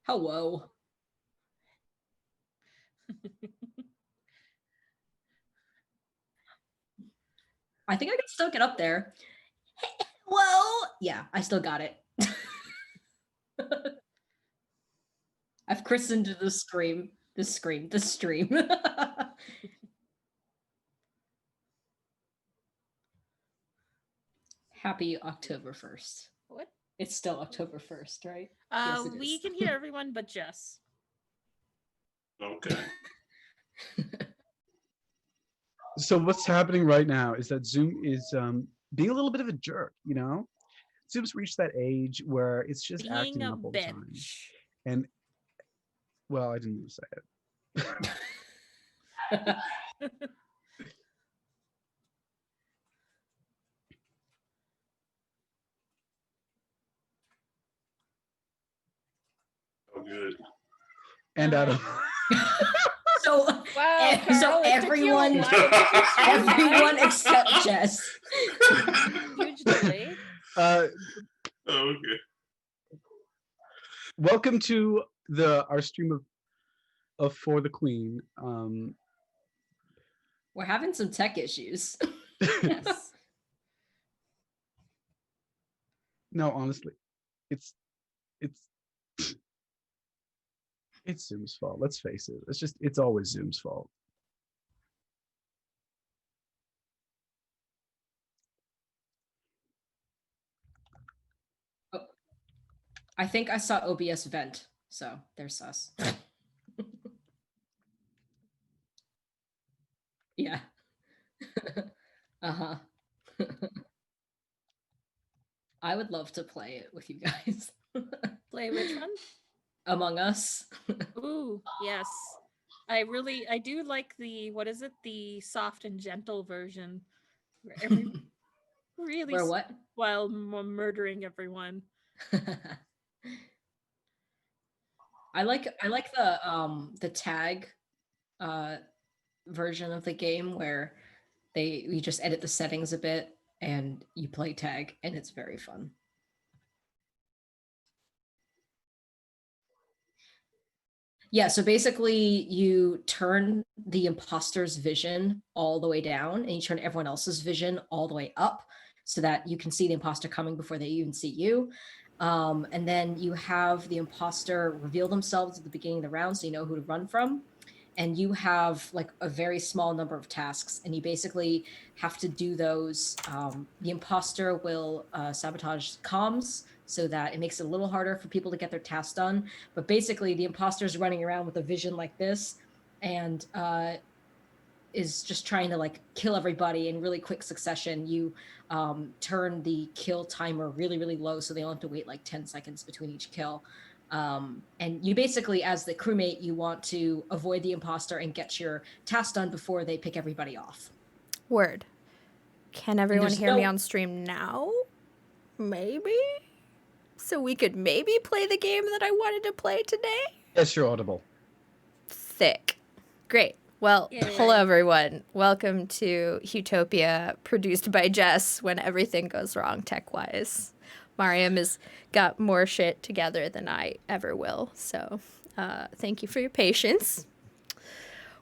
Hello. I think I can still get up there. Well, yeah, I still got it. I've christened the stream. Happy October 1st. What? It's still October 1st, right? Yes, it We is. can hear everyone but Jess. Okay. So what's happening right now is that Zoom is being a little bit of a jerk, you know? Zoom's reached that age where it's just Being acting a up all the time. bitch. And, well, I didn't want to say it. Oh, good. And Adam. So, Wow, so Carl, it took you a everyone, while to get your stream everyone live. except Jess. Huge delay. Okay. Welcome to our stream of For the Queen. We're having some tech issues. Yes. No, honestly, it's Zoom's fault. Let's face it. It's always Zoom's fault. Oh, I think I saw OBS vent, so there's us. Yeah. Uh-huh. I would love to play it with you guys. Play which one? Among Us. Ooh, yes. I do like the soft and gentle version. Where really Where what? while murdering everyone. I like the tag version of the game where you just edit the settings a bit and you play tag, and it's very fun. Yeah, so basically you turn the imposter's vision all the way down and you turn everyone else's vision all the way up so that you can see the imposter coming before they even see you. And then you have the imposter reveal themselves at the beginning of the round so you know who to run from. And you have like a very small number of tasks and you basically have to do those. The imposter will sabotage comms so that it makes it a little harder for people to get their tasks done. But basically the imposter is running around with a vision like this and is just trying to like kill everybody in really quick succession. You turn the kill timer really, really low so they only have to wait like 10 seconds between each kill. And you basically, as the crewmate, you want to avoid the imposter and get your task done before they pick everybody off. Word. Can everyone hear me on stream now? Maybe? So we could maybe play the game that I wanted to play today? Yes, you're audible. Sick. Great. Well, Yay. Hello everyone. Welcome to Huetopia, produced by Jess when everything goes wrong tech-wise. Mariam has got more shit together than I ever will, so thank you for your patience.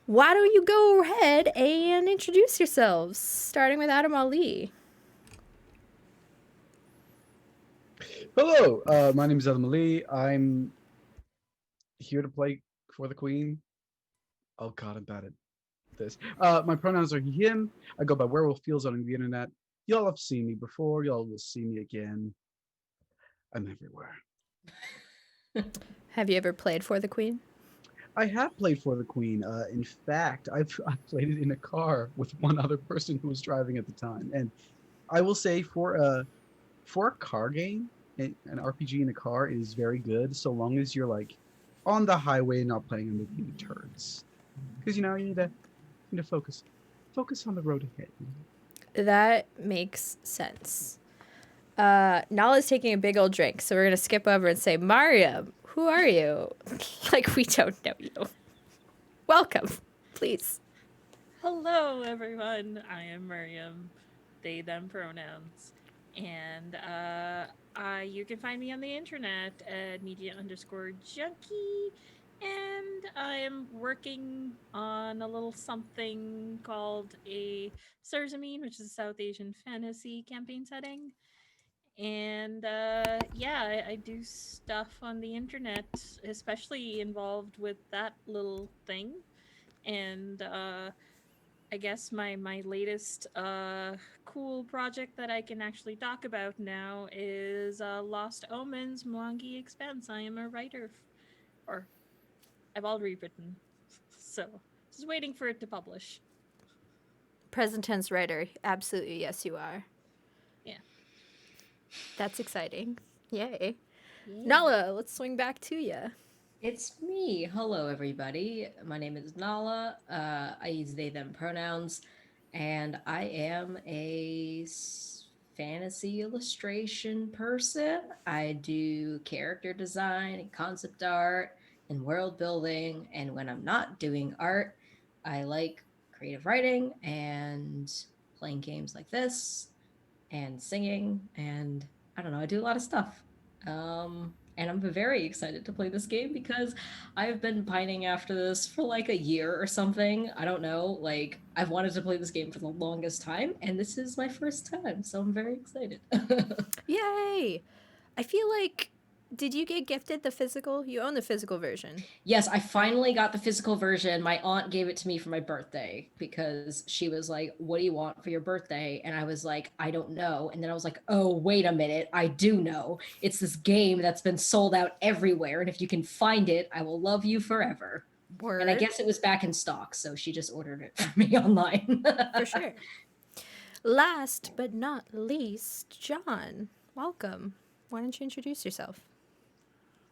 Why don't you go ahead and introduce yourselves, starting with Adam Ali. Hello, my name is Adam Ali. I'm here to play For the Queen. Oh god, I'm bad at this. My pronouns are he, him. I go by Werewolf Feels on the internet. Y'all have seen me before. Y'all will see me again. I'm everywhere. Have you ever played For the Queen? I have played For the Queen. In fact, I've played it in a car with one other person who was driving at the time. And I will say for a car game, an RPG in a car is very good so long as you're like on the highway and not playing on the turds. Because you need to focus on the road ahead. That makes sense. Nala's taking a big old drink, so we're gonna skip over and say, Mariam, who are you? Like we don't know you. Welcome, please. Hello, everyone. I am Miriam. They, them pronouns. And you can find me on the internet at media_junkie. And I'm working on a little something called a Surzamine, which is a South Asian fantasy campaign setting. And yeah, I do stuff on the internet, especially involved with that little thing. And I guess my latest cool project that I can actually talk about now is Lost Omens Mwangi Expanse. I am a writer, or I've already written, so just waiting for it to publish. Present tense writer. Absolutely, yes, you are. Yeah. That's exciting. Yay. Yeah. Nala, let's swing back to you. It's me. Hello, everybody. My name is Nala. I use they, them pronouns, and I am a fantasy illustration person. I do character design and concept art and world building. And when I'm not doing art, I like creative writing and playing games like this and singing. And I don't know, I do a lot of stuff. And I'm very excited to play this game because I've been pining after this for like a year or something. I don't know. Like, I've wanted to play this game for the longest time, and this is my first time, so I'm very excited. Yay! I feel like, did you get gifted the physical? You own the physical version. Yes, I finally got the physical version. My aunt gave it to me for my birthday because she was like, "What do you want for your birthday?" And I was like, "I don't know." And then I was like, "Oh, wait a minute. I do know. It's this game that's been sold out everywhere. And if you can find it, I will love you forever." Word. And I guess it was back in stock. So she just ordered it for me online. For sure. Last but not least, John. Welcome. Why don't you introduce yourself?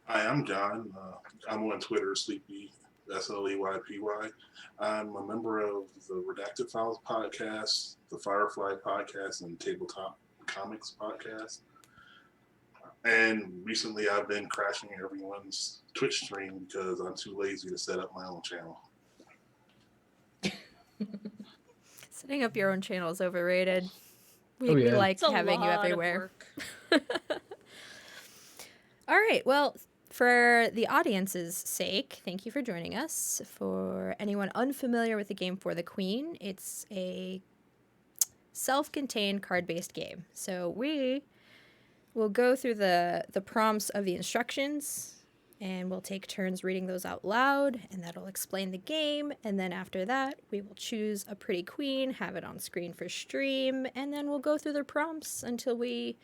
Hi, I'm John. I'm on Twitter, Sleepy, SLEYPY. I'm a member of the Redacted Files podcast, the Firefly podcast, and Tabletop Comics podcast. And recently I've been crashing everyone's Twitch stream because I'm too lazy to set up my own channel. Setting up your own channel is overrated. We Oh, we yeah. like It's a having you lot of everywhere. work. All right. Well, for the audience's sake, thank you for joining us. For anyone unfamiliar with the game For the Queen, it's a self-contained card-based game. So we will go through the prompts of the instructions, and we'll take turns reading those out loud, and that'll explain the game. And then after that, we will choose a pretty queen, have it on screen for stream, and then we'll go through the prompts until we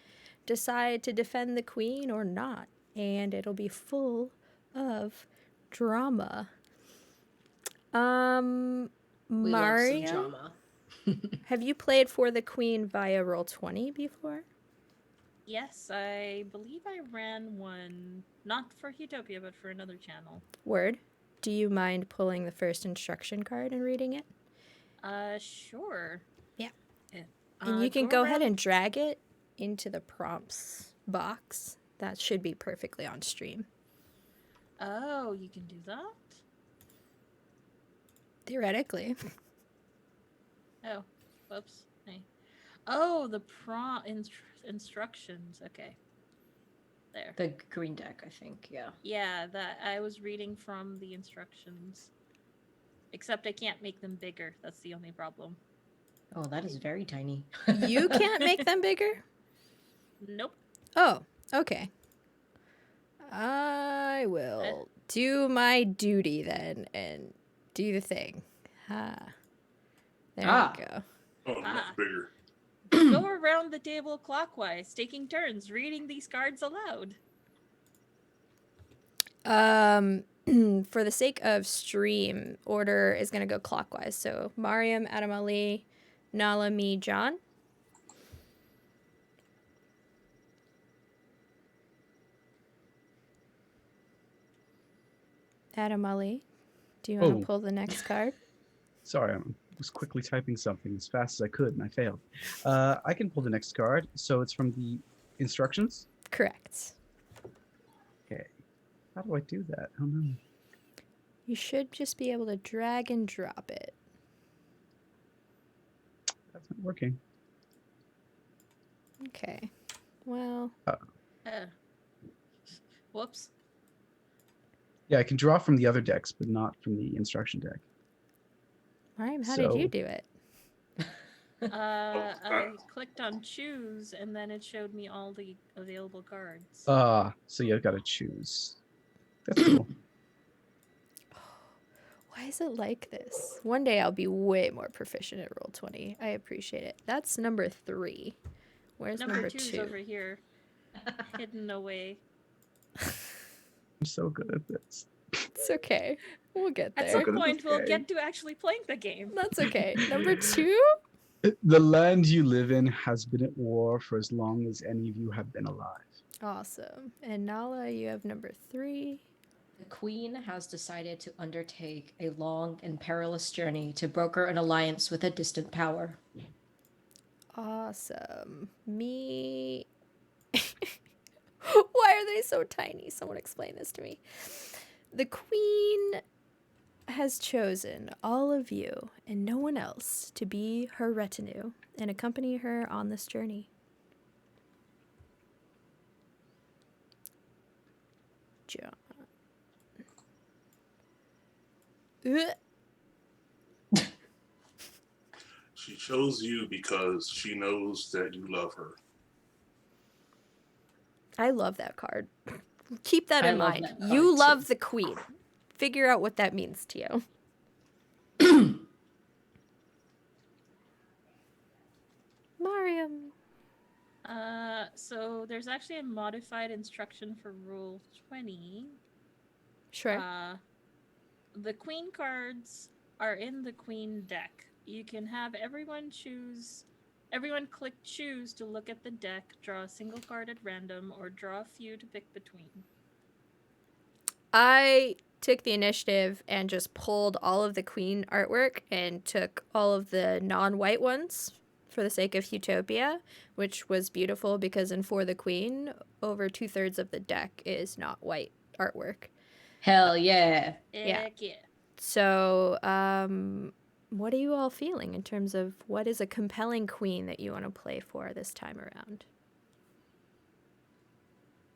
decide to defend the queen or not. And it'll be full of drama. We love some Mario, drama. have you played For the Queen via Roll20 before? Yes, I believe I ran one, not for Huetopia, but for another channel. Word. Do you mind pulling the first instruction card and reading it? Sure. Yeah. Uh, And you can go ahead around- and drag it into the prompts box. That should be perfectly on stream. Oh, you can do that? Theoretically. Oh, whoops. Hey. Oh, the instructions. Okay. There. The green deck, I think. Yeah. Yeah, that I was reading from the instructions. Except I can't make them bigger. That's the only problem. Oh, that is very tiny. You can't make them bigger? Nope. Oh, okay. I will do my duty then and do the thing. There we go. Oh, much bigger. Go around the table clockwise, taking turns reading these cards aloud. For the sake of stream, order is going to go clockwise. So Mariam, Adam Ali, Nala, me, John. Adam Ali, do you want to pull the next card? Sorry, I was quickly typing something as fast as I could, and I failed. I can pull the next card. So it's from the instructions? Correct. Okay. How do I do that? I don't know. You should just be able to drag and drop it. That's not working. Okay. Well, Uh, whoops. Yeah, I can draw from the other decks, but not from the instruction deck. Mariam, how did you So- do it? I clicked on choose, and then it showed me all the available cards. So you've got to choose. That's cool. Why is it like this? One day I'll be way more proficient at Roll20. I appreciate it. That's number 3. Where's number two's 2? over here, hidden away. I'm so good at this. It's okay. We'll get At there. some good at point, this we'll game. get to actually playing the game. That's okay. Number 2? The land you live in has been at war for as long as any of you have been alive. Awesome. And Nala, you have number 3. The queen has decided to undertake a long and perilous journey to broker an alliance with a distant power. Awesome. Me. Why are they so tiny? Someone explain this to me. The queen has chosen all of you and no one else to be her retinue and accompany her on this journey. John. Ugh. She chose you because she knows that you love her. I love that card. Keep that I in love mind. that card, You too. love the queen. Figure out what that means to you. Mariam. So there's actually a modified instruction for Rule 20. Sure. The queen cards are in the queen deck. You can have everyone click choose to look at the deck, draw a single card at random, or draw a few to pick between. I took the initiative and just pulled all of the queen artwork and took all of the non-white ones for the sake of Huetopia, which was beautiful because in For the Queen, over 2/3 of the deck is not white artwork. Hell yeah. Yeah. Heck yeah. So, what are you all feeling in terms of what is a compelling queen that you want to play for this time around?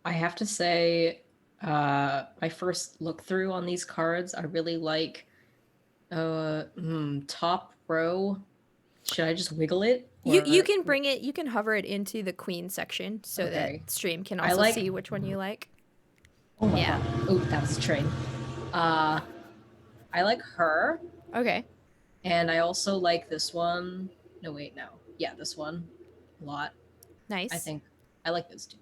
I have to say, my first look through on these cards, I really like top row. Should I just wiggle it? You Or- can bring it, you can hover it into the queen section so Okay. that stream can I also like- see which one you like. Oh my Yeah. god. Oh, that was a train. I like her, Okay. and I also like this one. No, wait, no. Yeah, this one a lot. Nice. I think I like those two.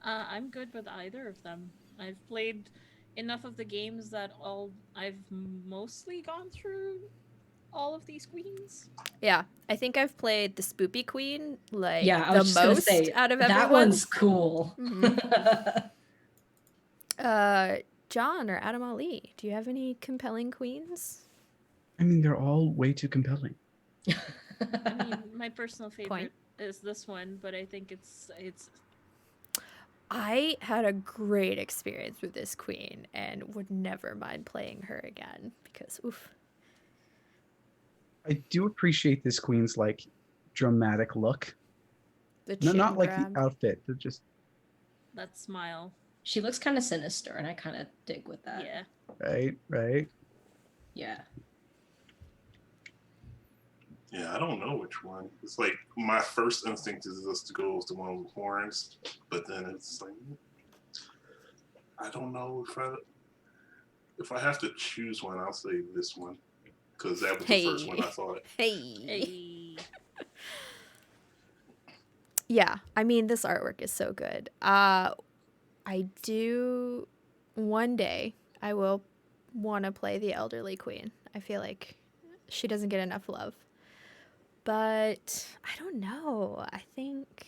I'm good with either of them. I've played enough of the games that I've mostly gone through all of these queens. Yeah, I think I've played the Spoopy Queen like Yeah, I the was just gonna most say out of that everyone. one's cool. John or Adam Ali, do you have any compelling queens? I mean, they're all way too compelling. I mean, my personal favorite Point. is this one, but I think it's I had a great experience with this queen and would never mind playing her again because oof. I do appreciate this queen's like dramatic look. The No, chin not like grab. the outfit, but just that smile. She looks kind of sinister, and I kind of dig with that. Yeah. right. Yeah. Yeah, I don't know which one. It's like my first instinct is just to go with the one with horns, but then it's like I don't know if I have to choose one, I'll say this one because that was the first one I thought. Hey. Hey. Yeah, I mean this artwork is so good. I do one day I will want to play the elderly queen. I feel like she doesn't get enough love. But I don't know. I think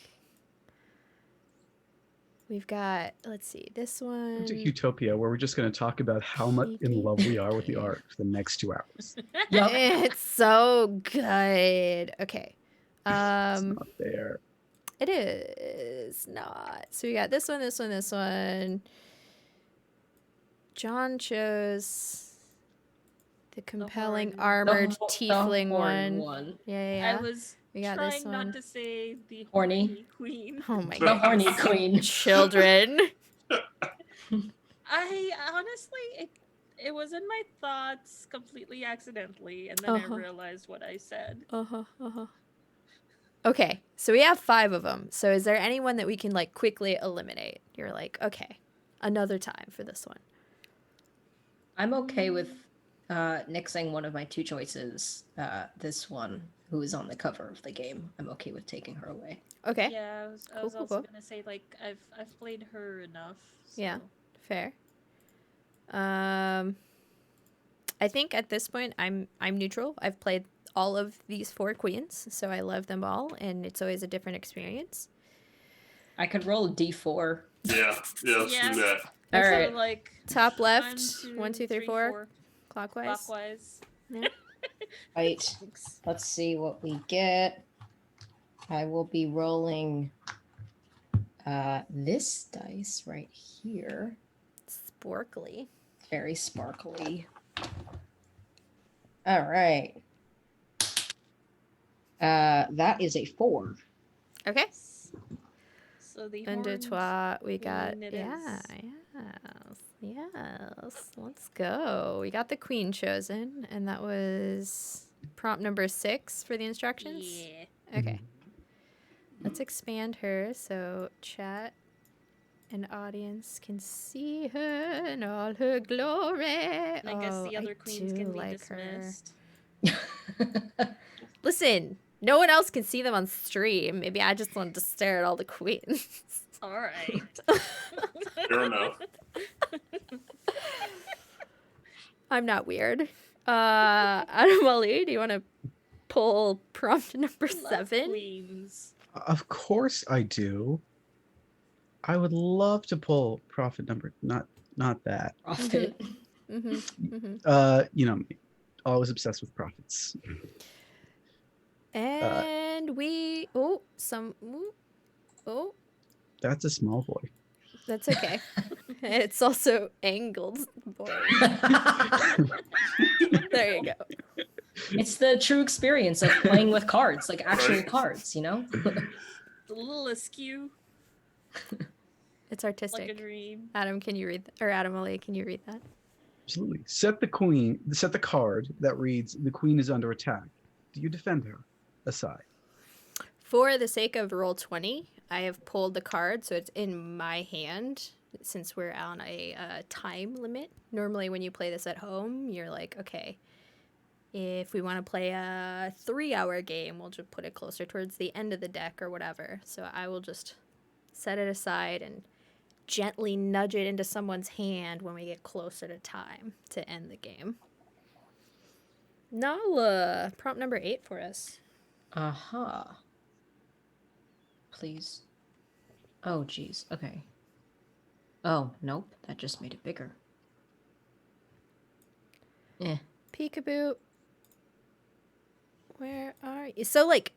we've got, let's see, this one. To Huetopia, where we're just going to talk about how much in love we are with the PvP. art for the next 2 hours. Yup. It's so good. Okay. It's not there. It is not. So we got this one, this one, this one. John chose the compelling horn. armored The tiefling horn one. Yeah. I was We got trying this not one. to say the Horny. horny queen. Oh my The god. horny queen. Children. I honestly, it was in my thoughts completely accidentally, and then I Uh-huh. realized what I said. Uh-huh. Okay, so we have 5 of them. So is there anyone that we can like quickly eliminate? You're like, okay, another time for this one. I'm okay with nixing one of my 2 choices. This one, who is on the cover of the game. I'm okay with taking her away. Okay. Yeah, I Cool, was cool, also cool. gonna say like I've played her enough. So. Yeah. Fair. I think at this point I'm neutral. I've played all of these 4 queens, so I love them all, and it's always a different experience. I could roll a d4. Yeah, let's do that. All So, right. like Top left, 1, 2, 3, 4 clockwise. clockwise. Yeah. Right. Thanks. Let's see what we get. I will be rolling this dice right here. Sporkly. Very sparkly. All right. That is a 4. Okay. So the Under horned trois, we got queen it yes. is. Let's go. We got the queen chosen, and that was prompt number 6 for the instructions. Yeah. Okay. Let's expand her so chat and audience can see her in all her glory. And I guess the Oh, other queens do can be like her. dismissed. Listen, no one else can see them on stream. Maybe I just wanted to stare at all the queens. All right. Fair enough. I'm not weird. Adam Ali, do you want to pull prompt number Love 7? queens. Of course I do. I would love to pull profit number, not that. Profit. You know me, always obsessed with profits. And we That's a small boy. that's okay. It's also angled boy. There you go. It's the true experience of playing with cards, like actual Right. cards, you know? It's a little askew, It's like a artistic. dream. Adam, can you read or Adam Ali, can you read that? Absolutely. Set the card that reads, "The queen is under attack." Do you defend her? Aside. For the sake of roll 20, I have pulled the card so it's in my hand since we're on a time limit. Normally when you play this at home, you're like, okay, if we want to play a 3-hour game, we'll just put it closer towards the end of the deck or whatever. So I will just set it aside and gently nudge it into someone's hand when we get closer to time to end the game. Nala, prompt number 8 for us. Aha. Please. Oh, geez. Okay. Oh, nope. That just made it bigger. Peekaboo. Where are you? So, like,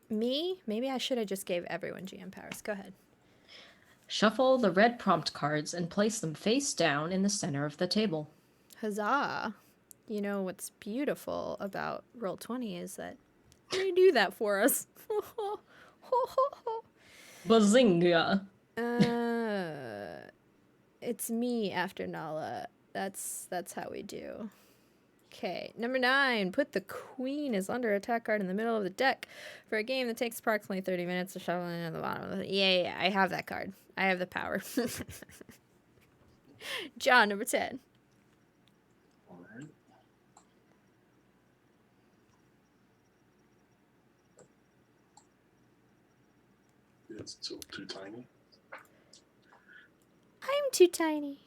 maybe I should have just gave everyone GM powers. Go ahead. Shuffle the red prompt cards and place them face down in the center of the table. Huzzah. You know what's beautiful about Roll20 is that they do that for us. Bazinga! It's me after Nala. That's how we do. Okay, number 9. Put the queen as under attack card in the middle of the deck for a game that takes approximately 30 minutes to shuffle it in the bottom of the... Yeah, I have that card. I have the power. John, number 10. All right. It's too tiny. I'm too tiny.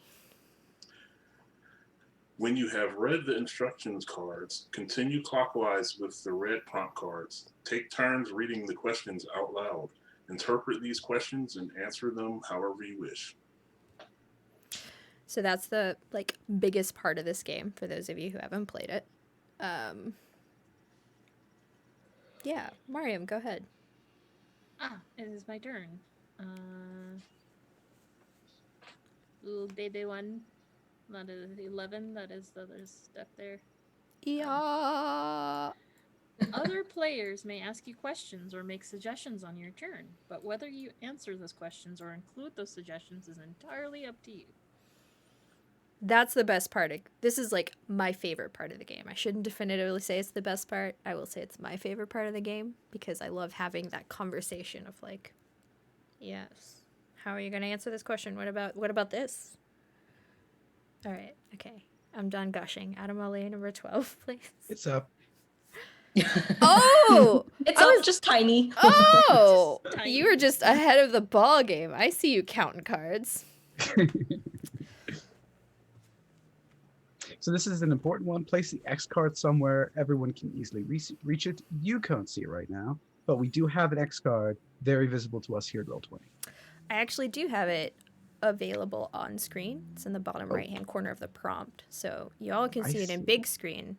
When you have read the instructions cards, continue clockwise with the red prompt cards. Take turns reading the questions out loud. Interpret these questions and answer them however you wish. So that's the biggest part of this game for those of you who haven't played it. Yeah, Mariam, go ahead. It is my turn. Little baby one. That is 11. That is the other step there. Yeah. Other players may ask you questions or make suggestions on your turn, but whether you answer those questions or include those suggestions is entirely up to you. That's the best part. This is like my favorite part of the game. I shouldn't definitively say it's the best part. I will say it's my favorite part of the game because I love having that conversation of like, yes, how are you going to answer this question? What about this? All right, okay. I'm done gushing. Adam Ali, number 12, please. It's up. Oh, It's I up was- just tiny. Oh, Just tiny. you were just ahead of the ball game. I see you counting cards. So this is an important one. Place the X card somewhere everyone can easily reach it. You can't see it right now, but we do have an X card very visible to us here at Roll20. I actually do have it available on screen. It's in the bottom Oh. right-hand corner of the prompt. So you all can I see it in see. big screen.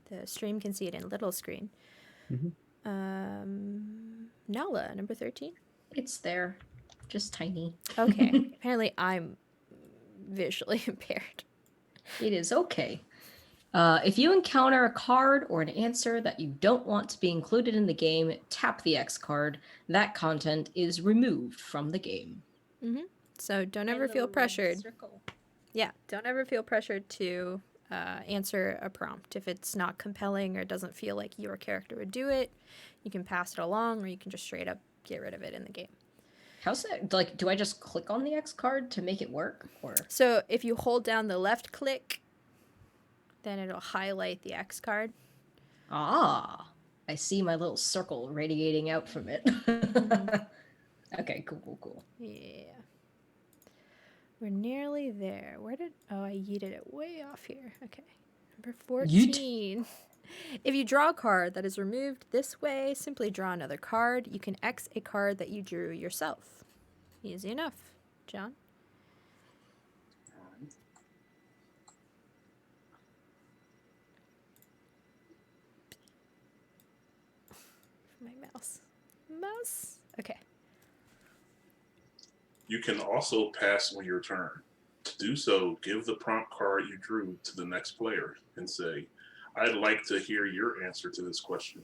The stream can see it in little screen. Mhm. Nala, number 13. It's there, just tiny. Okay. Apparently I'm visually impaired. It is okay. If you encounter a card or an answer that you don't want to be included in the game, tap the X card. That content is removed from the game. So don't My ever feel little red pressured. circle. Yeah, don't ever feel pressured to answer a prompt. If it's not compelling or doesn't feel like your character would do it, you can pass it along or you can just straight up get rid of it in the game. How's that? Like, do I just click on the X card to make it work? Or So if you hold down the left click, then it'll highlight the X card. I see my little circle radiating out from it. Okay, cool. Yeah. We're nearly there. I yeeted it way off here. Okay. Number 14. If you draw a card that is removed this way, simply draw another card. You can X a card that you drew yourself. Easy enough. John? My mouse. Okay. You can also pass on your turn. To do so, give the prompt card you drew to the next player and say, I'd like to hear your answer to this question.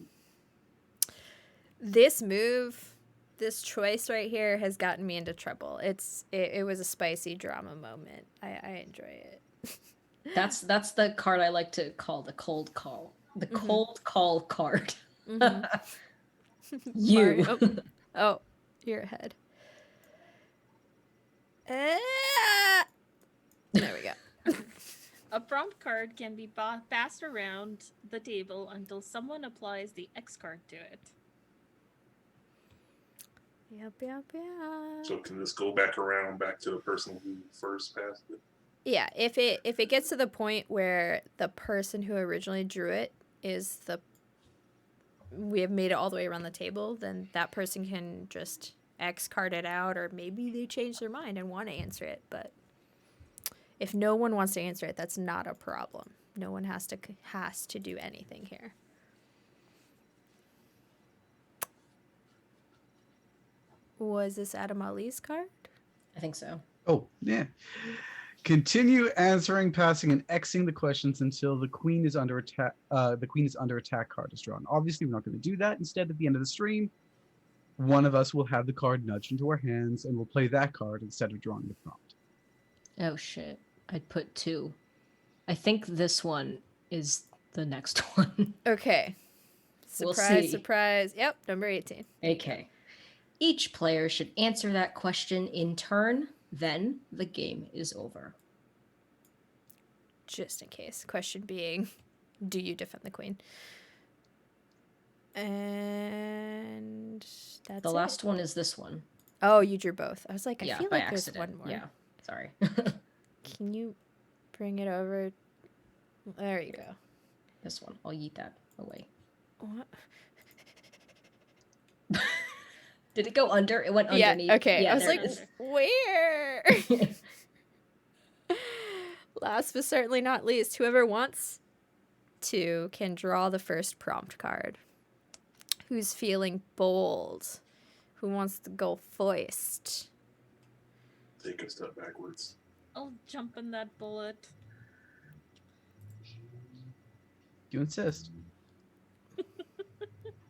This move, this choice right here has gotten me into trouble. It was a spicy drama moment. I enjoy it. That's the card I like to call the cold call. The cold call card. You. Sorry. Oh, you're ahead. Ah! There we go. A prompt card can be passed around the table until someone applies the X card to it. Yep. So can this go back to the person who first passed it? Yeah, if it gets to the point where the person who originally drew it is we have made it all the way around the table, then that person can just X card it out, or maybe they change their mind and want to answer it. But if no one wants to answer it, that's not a problem. No one has to do anything here. Was this Adam Ali's card? I think so. Oh, yeah. Continue answering, passing, and Xing the questions until the queen is under attack. The queen is under attack card is drawn. Obviously, we're not going to do that. Instead, at the end of the stream, one of us will have the card nudged into our hands, and we'll play that card instead of drawing the prompt. Oh shit. I'd put 2. I think this one is the next one. Okay. We'll Surprise, see. surprise. Yep, number 18. Okay. Each player should answer that question in turn, then the game is over. Just in case. Question being, do you defend the queen? And that's The it. last one is this one. Oh, you drew both. I was like, I Yeah, feel by like there's accident. one more. Yeah, sorry. Can you bring it over? There you go. This one. I'll yeet that away. What? Did it go under? It went Yeah, underneath. okay. Yeah, I was there like, it is. where? Last but certainly not least, whoever wants to can draw the first prompt card. Who's feeling bold? Who wants to go first? Take a step backwards. I'll jump in that bullet. You insist.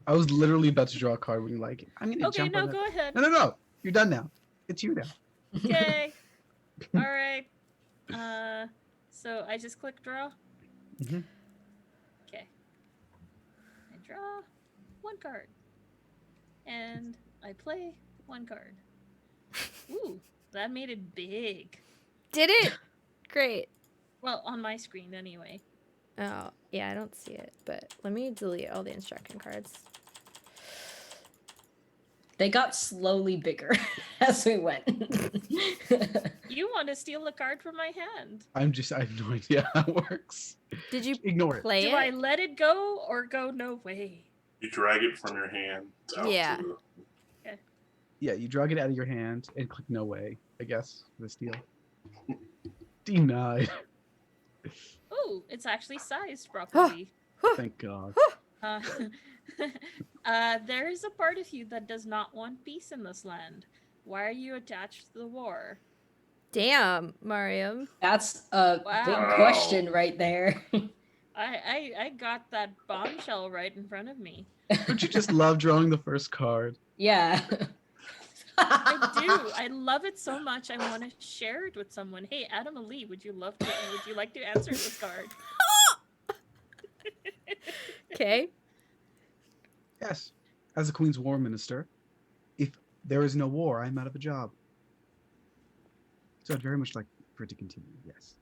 I was literally about to draw a card when you're like, I'm gonna Okay, jump no, on that. go ahead. No. You're done now. It's you now. Okay. All right. So I just click draw. Mhm. Okay. I draw one card, and I play one card. Ooh, that made it big. Did it? Great. Well, on my screen anyway. Oh, yeah, I don't see it, but let me delete all the instruction cards. They got slowly bigger as we went. You want to steal a card from my hand? I have no idea how it works. Did you Ignore it. play Do it? I let it go or go no way? You drag it from your hand out Yeah. to Yeah, you drag it out of your hand and click no way, I guess, for the steal. Denied. Ooh, it's actually sized properly. Thank God. uh, there is a part of you that does not want peace in this land. Why are you attached to the war? Damn, Mariam. That's a big Wow. question right there. I got that bombshell right in front of me. Don't you just love drawing the first card? Yeah. I do. I love it so much. I want to share it with someone. Hey, Adam Ali, would you like to answer this card? Okay. Yes. As the Queen's War Minister, if there is no war, I'm out of a job. So I'd very much like for it to continue, yes.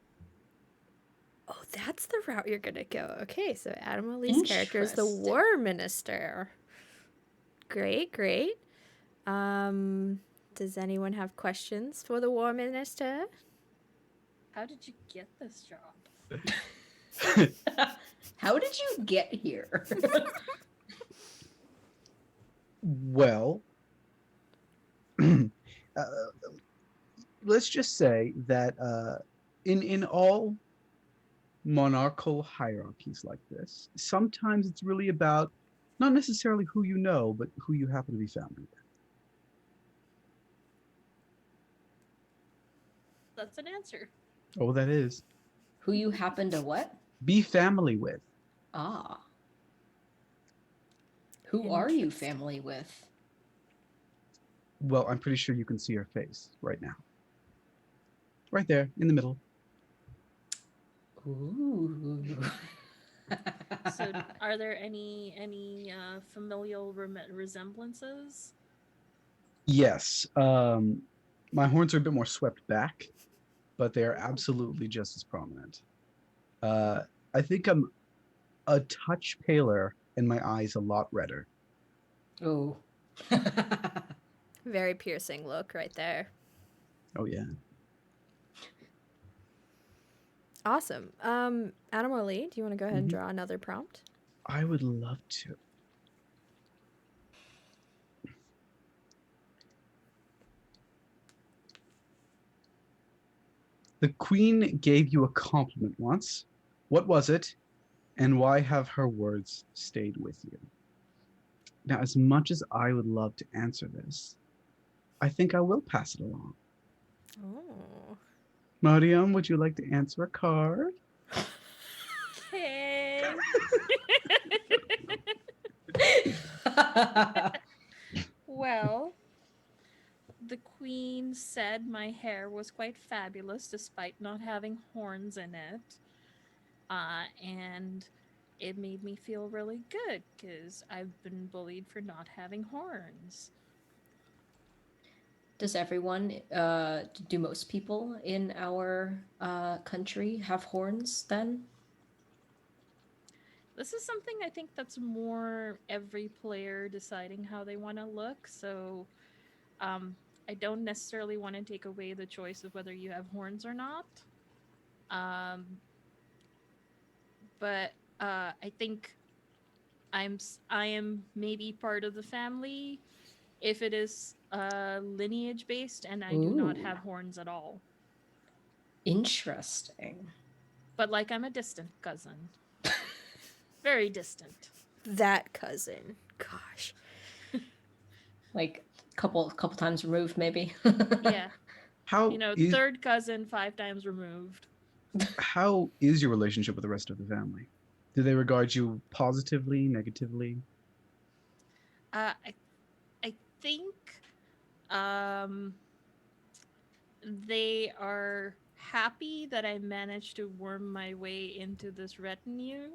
Oh, that's the route you're gonna go. Okay, so Adam Ali's character is the war minister. Great. Does anyone have questions for the war minister? How did you get this job? How did you get here? Well, let's just say that in all monarchical hierarchies like this, sometimes it's really about not necessarily who you know, but who you happen to be family with. That's an answer. Oh, that is. Who you happen to what? Be family with. Ah. Who are you family with? Well, I'm pretty sure you can see her face right now. Right there, in the middle. Ooh. So, are there any familial resemblances? Yes. My horns are a bit more swept back, but they are absolutely just as prominent. I think I'm a touch paler and my eyes a lot redder. Oh. Very piercing look right there. Oh, yeah. Awesome. Adam Ali, do you want to go ahead and draw another prompt? I would love to. The Queen gave you a compliment once. What was it, and why have her words stayed with you? Now, as much as I would love to answer this, I think I will pass it along. Oh. Mariam, would you like to answer a card? Okay. Well, the queen said my hair was quite fabulous despite not having horns in it. And it made me feel really good because I've been bullied for not having horns. Does everyone, do most people in our country have horns then? This is something I think that's more every player deciding how they want to look. So I don't necessarily want to take away the choice of whether you have horns or not. But I think I am maybe part of the family if it is lineage based and I do not have horns at all. Interesting. But like I'm a distant cousin. Very distant. That cousin. Gosh. Like couple times removed maybe. Yeah. How is, third cousin 5 times removed. how is your relationship with the rest of the family? Do they regard you positively, negatively? I think they are happy that I managed to worm my way into this retinue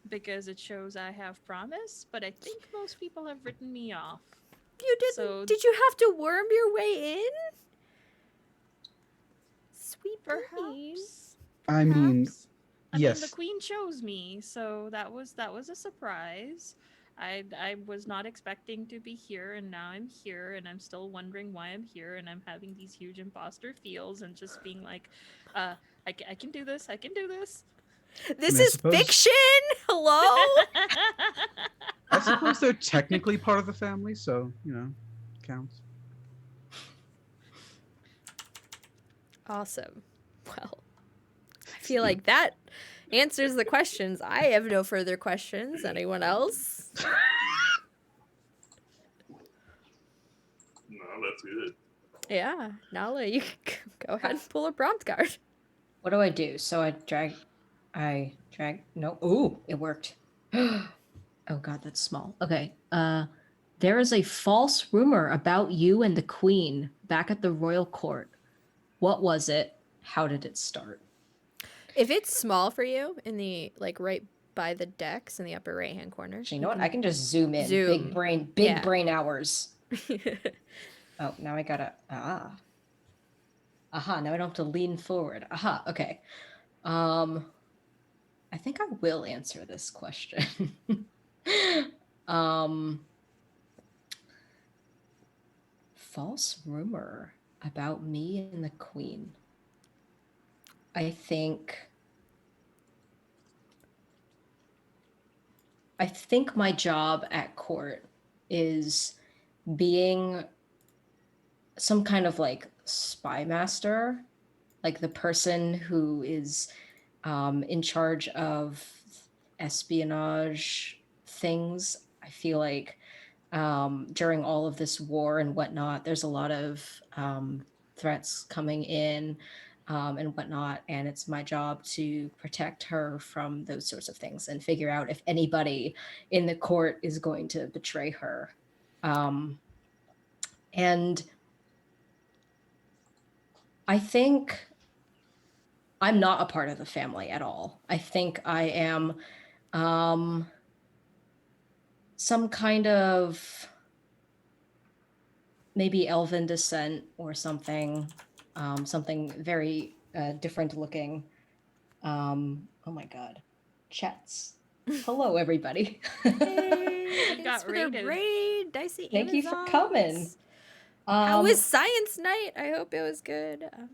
because it shows I have promise, but I think most people have written me off. You didn't. So Did you have to worm your way in? Sweet bean. perhaps, I mean, perhaps. I mean, the yes. queen chose me, so that was a surprise. I was not expecting to be here, and now I'm here, and I'm still wondering why I'm here, and I'm having these huge imposter feels, and just being like, I can do this, I can do this. This I is suppose- fiction. Hello. I suppose they're technically part of the family, so counts. Awesome. Well, I feel like that answers the questions. I have no further questions. Anyone else? No, that's good. Yeah, Nala, you can go ahead and pull a prompt card. What do I do? So I drag. No. Ooh, it worked. Oh God, that's small. Okay. There is a false rumor about you and the queen back at the royal court. What was it? How did it start? If it's small for you, in the right by the decks in the upper right hand corner. Actually, you know what? I can just zoom in. Zoom. Big Yeah. brain hours. Oh, now I gotta Aha, now I don't have to lean forward. Aha, okay. I think I will answer this question. False rumor about me and the queen. I think my job at court is being some kind of spy master, like the person who is in charge of espionage things. I feel like during all of this war and whatnot, there's a lot of threats coming in and whatnot, and it's my job to protect her from those sorts of things and figure out if anybody in the court is going to betray her. And I think I'm not a part of the family at all. I think I am some kind of maybe elven descent or something, something very different looking. Oh my God, chats. Hello, everybody. Hey, You thanks got for the raided. raid, Dicey Thank you for coming. Amazons. How was science night? I hope it was good. I'm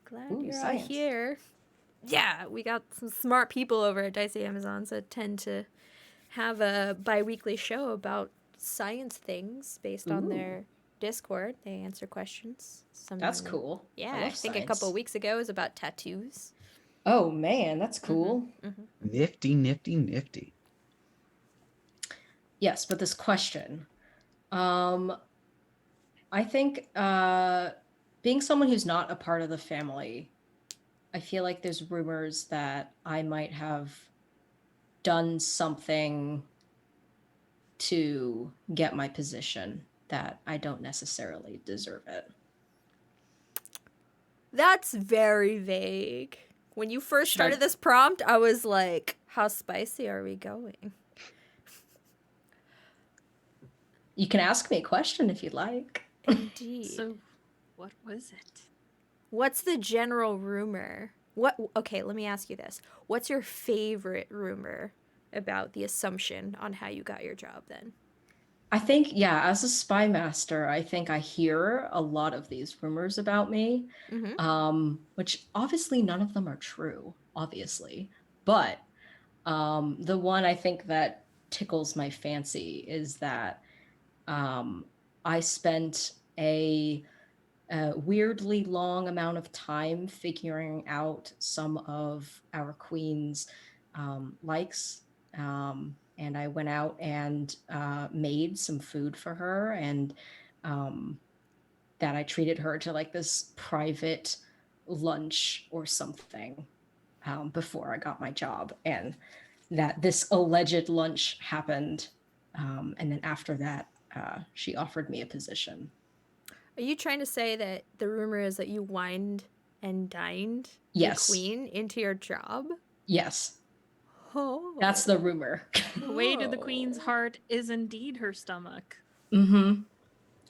glad Ooh, you're all science. here. Yeah, we got some smart people over at Dicey Amazons that tend to have a bi-weekly show about science things based on Ooh. their Discord. They answer questions. That's cool. Yeah, I love think science. a couple weeks ago it was about tattoos. Oh man, that's cool. Nifty, nifty, nifty. Yes, but this question, I think being someone who's not a part of the family, I feel like there's rumors that I might have done something to get my position that I don't necessarily deserve it. That's very vague. When you first Should I- started this prompt, I was like, how spicy are we going? You can ask me a question if you'd like. Indeed. So, what was it? What's the general rumor? Okay, let me ask you this. What's your favorite rumor about the assumption on how you got your job then? I think, yeah, as a spy master, I think I hear a lot of these rumors about me, which obviously none of them are true, obviously. But the one I think that tickles my fancy is that I spent a weirdly long amount of time figuring out some of our queen's likes. And I went out and made some food for her, and that I treated her to like this private lunch or something before I got my job. And that this alleged lunch happened. And then after that, she offered me a position. Are you trying to say that the rumor is that you wined and dined Yes. the queen into your job? Yes, Oh. that's the rumor. The way to the queen's heart is indeed her stomach. Mm-hmm.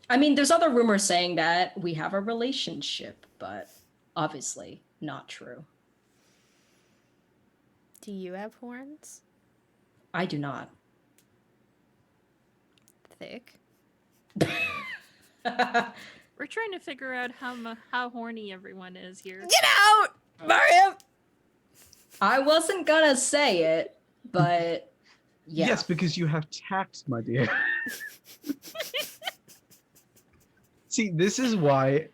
I mean, there's other rumors saying that we have a relationship, but obviously not true. Do you have horns? I do not. Thick. We're trying to figure out how horny everyone is here. Get out, Mario! I wasn't gonna say it, but yeah. Yes, because you have tact, my dear. See, this is why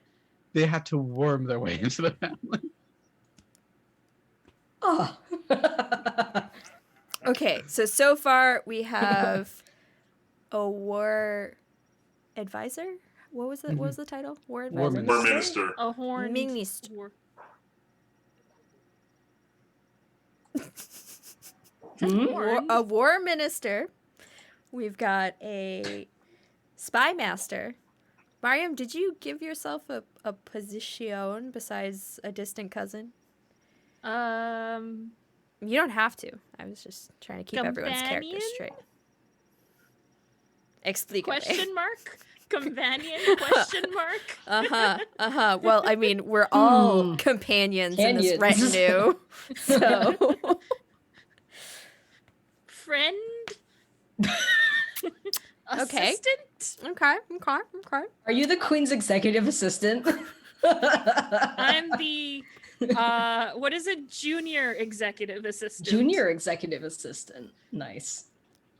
they had to worm their way into the family. Oh. Okay, so far we have a war advisor. What was it? What was the title? War advisor. War minister. A horned Minister. war- A war minister. We've got a spy master. Mariam, did you give yourself a position besides a distant cousin? You don't have to. I was just trying to keep everyone's characters Companion? straight. Explique. Question mark? Companion? Question mark? Well, I mean, we're all companions in this retinue. So Friend? Okay. Assistant? Okay. Are you the queen's executive assistant? I'm the what is it? Junior executive assistant. Junior executive assistant. Nice.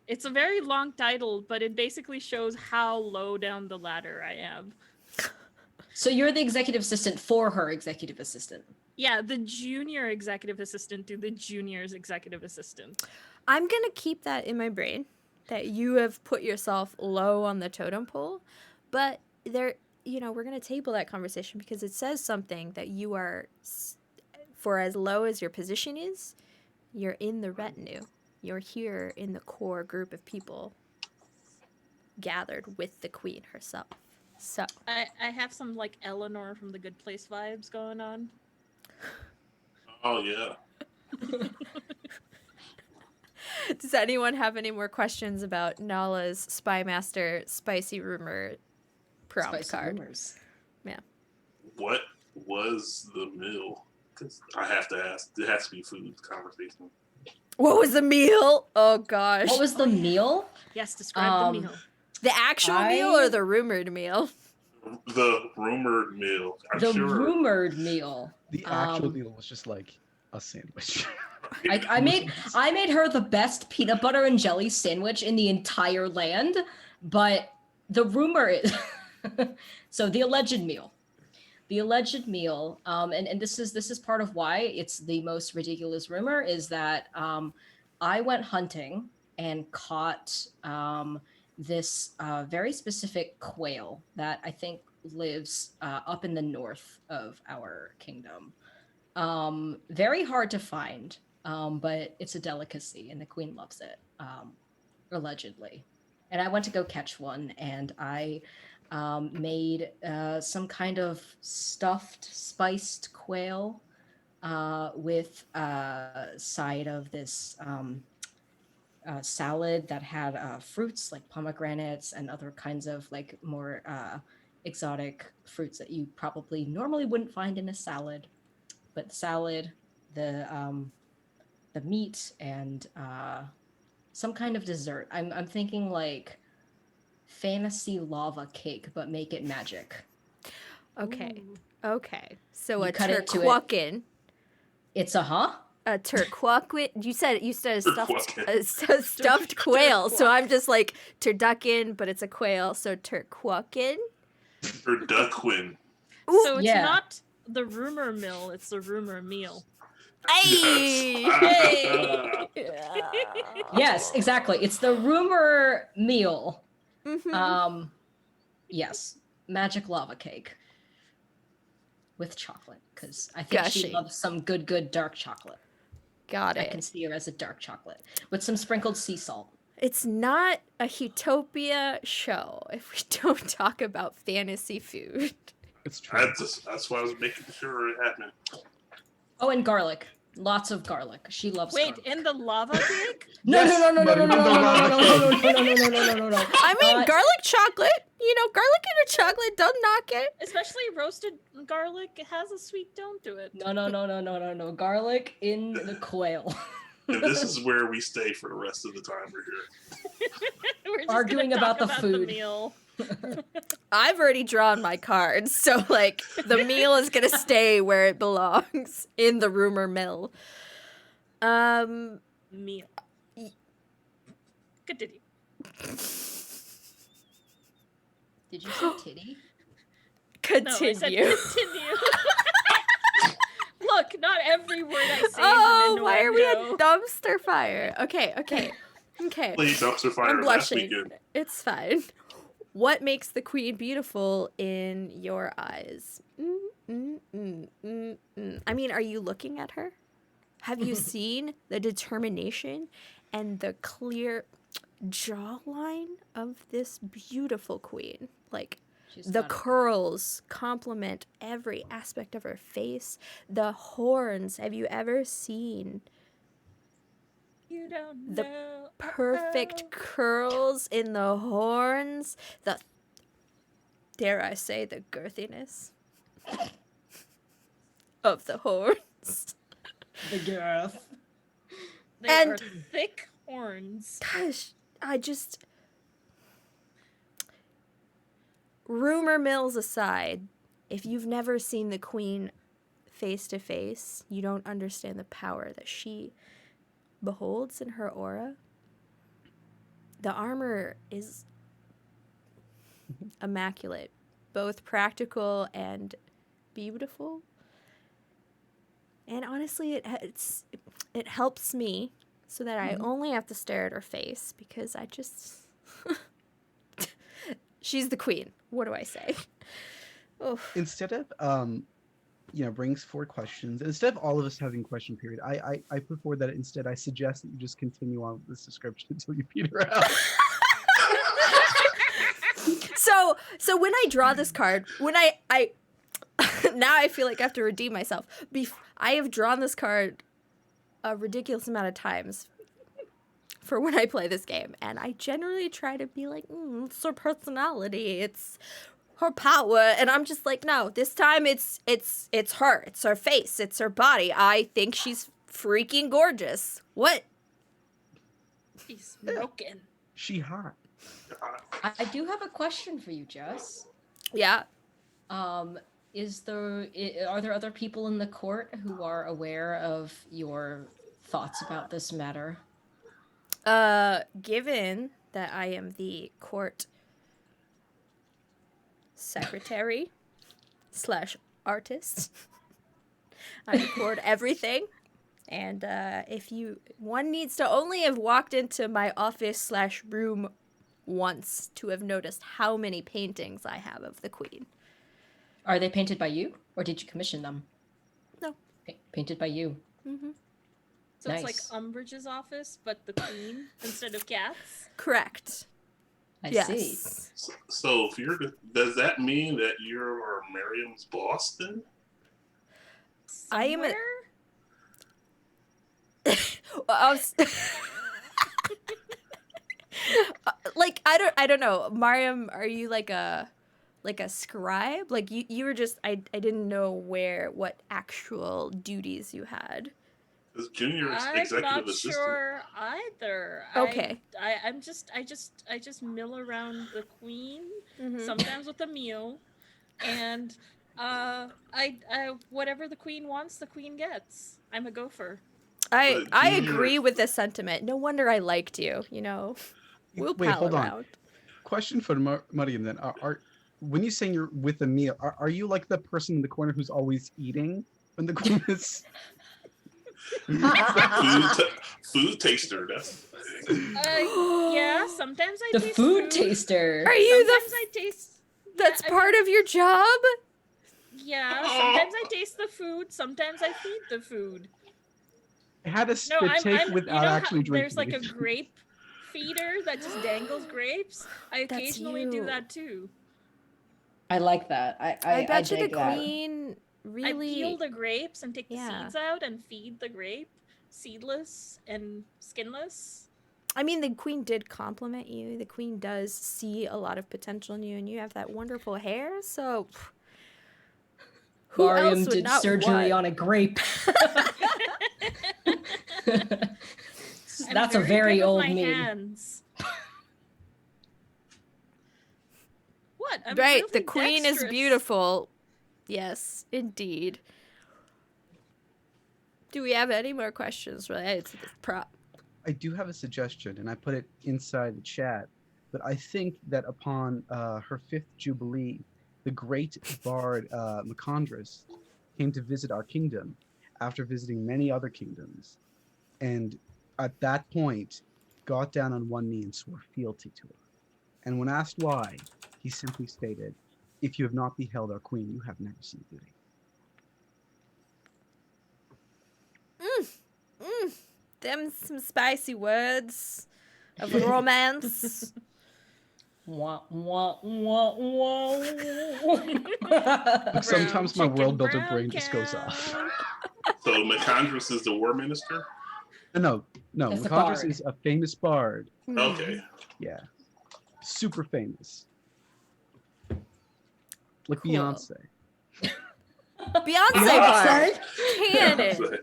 It's a very long title, but it basically shows how low down the ladder I am. So you're the executive assistant for her executive assistant. Yeah, the junior executive assistant to the junior's executive assistant. I'm going to keep that in my brain, that you have put yourself low on the totem pole, but we're going to table that conversation because it says something that you are, for as low as your position is, you're in the retinue. You're here in the core group of people gathered with the queen herself. So I have some like Eleanor from The Good Place vibes going on. Oh yeah. does anyone have any more questions about Nala's spy master spicy rumor prompt Spicy card? rumors. Yeah. What was the meal? Because I have to ask. It has to be food conversation. What was the meal? Oh gosh. What was the meal? Yes, describe the meal. The actual meal or the rumored meal? The rumored meal. I'm The sure. rumored meal. The actual deal was just like a sandwich. I made her the best peanut butter and jelly sandwich in the entire land, but the rumor is so the alleged meal. And this is part of why it's the most ridiculous rumor, is that I went hunting and caught this very specific quail that I think lives up in the north of our kingdom. Very hard to find, but it's a delicacy and the queen loves it, allegedly. And I went to go catch one, and I made some kind of stuffed spiced quail with a side of this salad that had fruits like pomegranates and other kinds of like more exotic fruits that you probably normally wouldn't find in a salad. But the salad, the meat, and some kind of dessert. I'm thinking like fantasy lava cake, but make it magic. Okay. Ooh. Okay. So You a cut into it. turquoaquin. It's a A turquoaquin. You said a Turquoaquin. stuffed quail. So I'm just like turducken, but it's a quail. So turquoaquin. Or duckquin. So it's yeah. not the rumor mill, it's the rumor meal. Hey! Yes. Yes, exactly. It's the rumor meal. Mhm. Yes, magic lava cake with chocolate, because I think she Gushy. loves some good dark chocolate. Got I it. can see her as a dark chocolate with some sprinkled sea salt. It's not a Huetopia show if we don't talk about fantasy food. It's true. That's why I was making sure it happened. Oh, and garlic. Lots of garlic. She loves Wait, garlic. in the lava cake? No, Yes, no, no, no, no, but no, no, in the no, no, lava no, no, no, no, no, no, no, no, no, no. I mean, garlic chocolate. You know, garlic in a chocolate, don't knock it. Especially roasted garlic, it has a sweet tone to it. No, no, no, no, no, no, no. Garlic in the quail. And this is where we stay for the rest of the time we're here. We're just Arguing gonna talk about the food. meal. I've already drawn my cards, so like the meal is gonna stay where it belongs in the rumor mill. Meal. Continue. Did you say titty? No, I said Continue. continue. Look, not every word I say is Oh, an why are we at innuendo. dumpster fire? Okay. Played dumpster fire I'm last blushing. weekend. It's fine. What makes the queen beautiful in your eyes? I mean, are you looking at her? Have you seen the determination and the clear jawline of this beautiful queen? Like, She's the got it. curls complement every aspect of her face. The horns. Have you ever seen You don't the know. perfect curls in the horns? The, dare I say, the girthiness of the horns. The girth. They And- are thick horns. Gosh, I just... Rumor mills aside, if you've never seen the queen face to face, you don't understand the power that she beholds in her aura. The armor is immaculate, both practical and beautiful. And honestly, it helps me so that I only have to stare at her face because I just... She's the queen. What do I say? Oh, Instead of brings forward questions, instead of all of us having question period, I put forward that instead I suggest that you just continue on with this description until you peter out. so when I draw this card, when I now I feel like I have to redeem myself. I have drawn this card a ridiculous amount of times for when I play this game, and I generally try to be like, it's her personality, it's her power, and I'm just like, no, this time it's her, it's her face, it's her body. I think she's freaking gorgeous. What? He's smoking. She hot. I do have a question for you, Jess. Yeah. Are there other people in the court who are aware of your thoughts about this matter? Given that I am the court secretary / artist, I record everything. And one needs to only have walked into my office / room once to have noticed how many paintings I have of the queen. Are they painted by you, or did you commission them? No. Painted by you. Mm-hmm. So it's like Nice. Umbridge's office, but the queen instead of cats. Correct. I Yes. see. So if does that mean that you're Miriam's boss then? I am a- Somewhere? I was- like I don't know, Mariam, are you like a scribe? Like you were just I didn't know what actual duties you had. As junior I'm executive not assistant. sure either. Okay. I just mill around the queen, Mhm. sometimes with a meal, and I whatever the queen wants, the queen gets. I'm a gopher. I But junior- agree with this sentiment. No wonder I liked you, you know. We'll Wait, pal hold on. around. Question for Mariam then. Are when you saying you're with a meal, are you like the person in the corner who's always eating when the queen is? Food taster. That's Yeah, sometimes I The taste food taster. Are you Sometimes I taste. That's I part of your job? Yeah, sometimes I taste the food. Sometimes I feed the food. Had a No, spit take I'm. without You know actually how drinking. there's like a anything. grape feeder that just dangles grapes. I That's occasionally do you. that too. I like that. I bet you the dig that. queen really. I peel the grapes and take the Yeah. seeds out and feed the grape, seedless and skinless. I mean, the queen did compliment you. The queen does see a lot of potential in you, and you have that wonderful hair. So, who Mariam else would did not surgery want? on a grape. I'm That's a very good with old my meme. hands. What? I'm Right, really the queen is dexterous. beautiful. Yes, indeed. Do we have any more questions related to this prop? I do have a suggestion, and I put it inside the chat. But I think that upon her 5th Jubilee, the great bard Macandrus came to visit our kingdom after visiting many other kingdoms. And at that point, got down on one knee and swore fealty to her. And when asked why, he simply stated, "If you have not beheld our queen, you have never seen beauty." Them some spicy words of romance. Wah, wah, wah, wah. Look, sometimes my chicken, world builder brown brain just goes cow. off. So Macandrus is the war minister? No, That's the Macandrus bard. is a famous bard. Okay. Yeah. Super famous. Like Cool. Beyonce. Beyonce Beyonce? bard. Canon.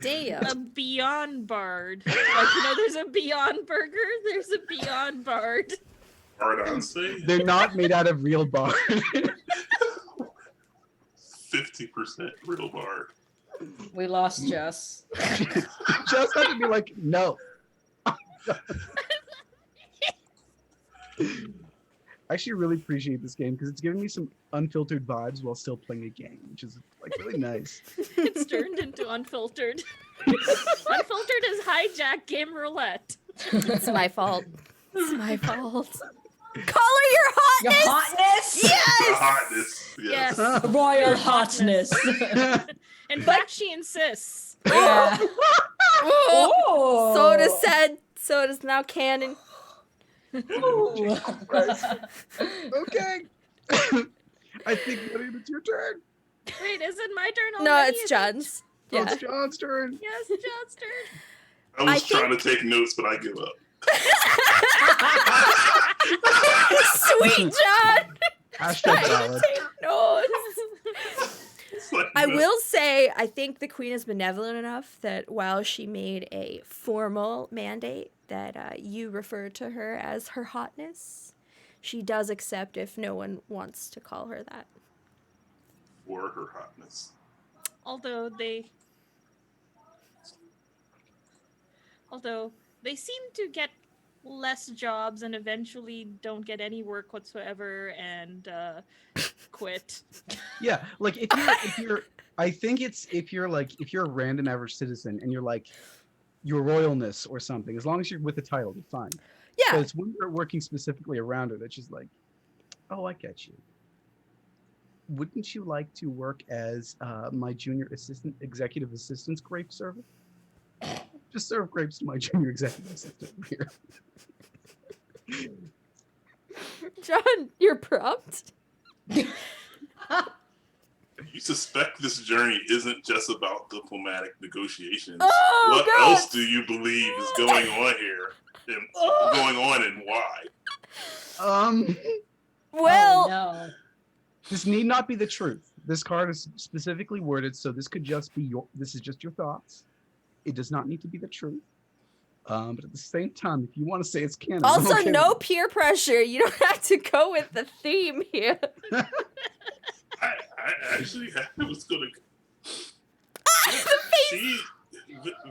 Damn. A Beyond Bard. Like, there's a Beyond Burger, there's a Beyond Bard. Bardonce? They're not made out of real bard. 50% real bard. We lost Jess. Just had to be like, no. I actually really appreciate this game because it's giving me some unfiltered vibes while still playing a game, which is like really nice. It's turned into Unfiltered. Unfiltered is hijack game roulette. It's my fault. It's my fault. Call her your Your hotness. hotness? The Yes. hotness. Yes. Yes. Royal Your hotness. In fact, she insists. Yeah. Oh. Oh. So does said. So does now canon. Ooh. Okay. I think, William, it's your turn. Wait, is it my turn already? No, it's Is it- John's. Oh, Yeah. it's John's turn. Yes, John's turn. I was I trying to take notes, but I give up. Sweet John. Hashtag valid. Take notes. It's like, I will say, I think the queen is benevolent enough that while she made a formal mandate that you refer to her as her hotness, she does accept if no one wants to call her that. For her hotness. Although they seem to get less jobs and eventually don't get any work whatsoever and quit. Yeah, like if you're I think it's if you're a random average citizen and you're like your royalness or something, as long as you're with the title, you're fine. Yeah. But it's when you're working specifically around her that she's like, oh, I get you. Wouldn't you like to work as my junior executive assistant's grape server? Just serve grapes to my junior executive assistant here. John, your prompt? You suspect this journey isn't just about diplomatic negotiations. Oh, What God. else do you believe is going on here? And why? Well, Oh, no. This need not be the truth. This card is specifically worded, so this could just be this is just your thoughts. It does not need to be the truth. But at the same time, if you want to say it's canon, I'm also okay no with peer pressure. You don't have to go with the theme here. I actually was going to.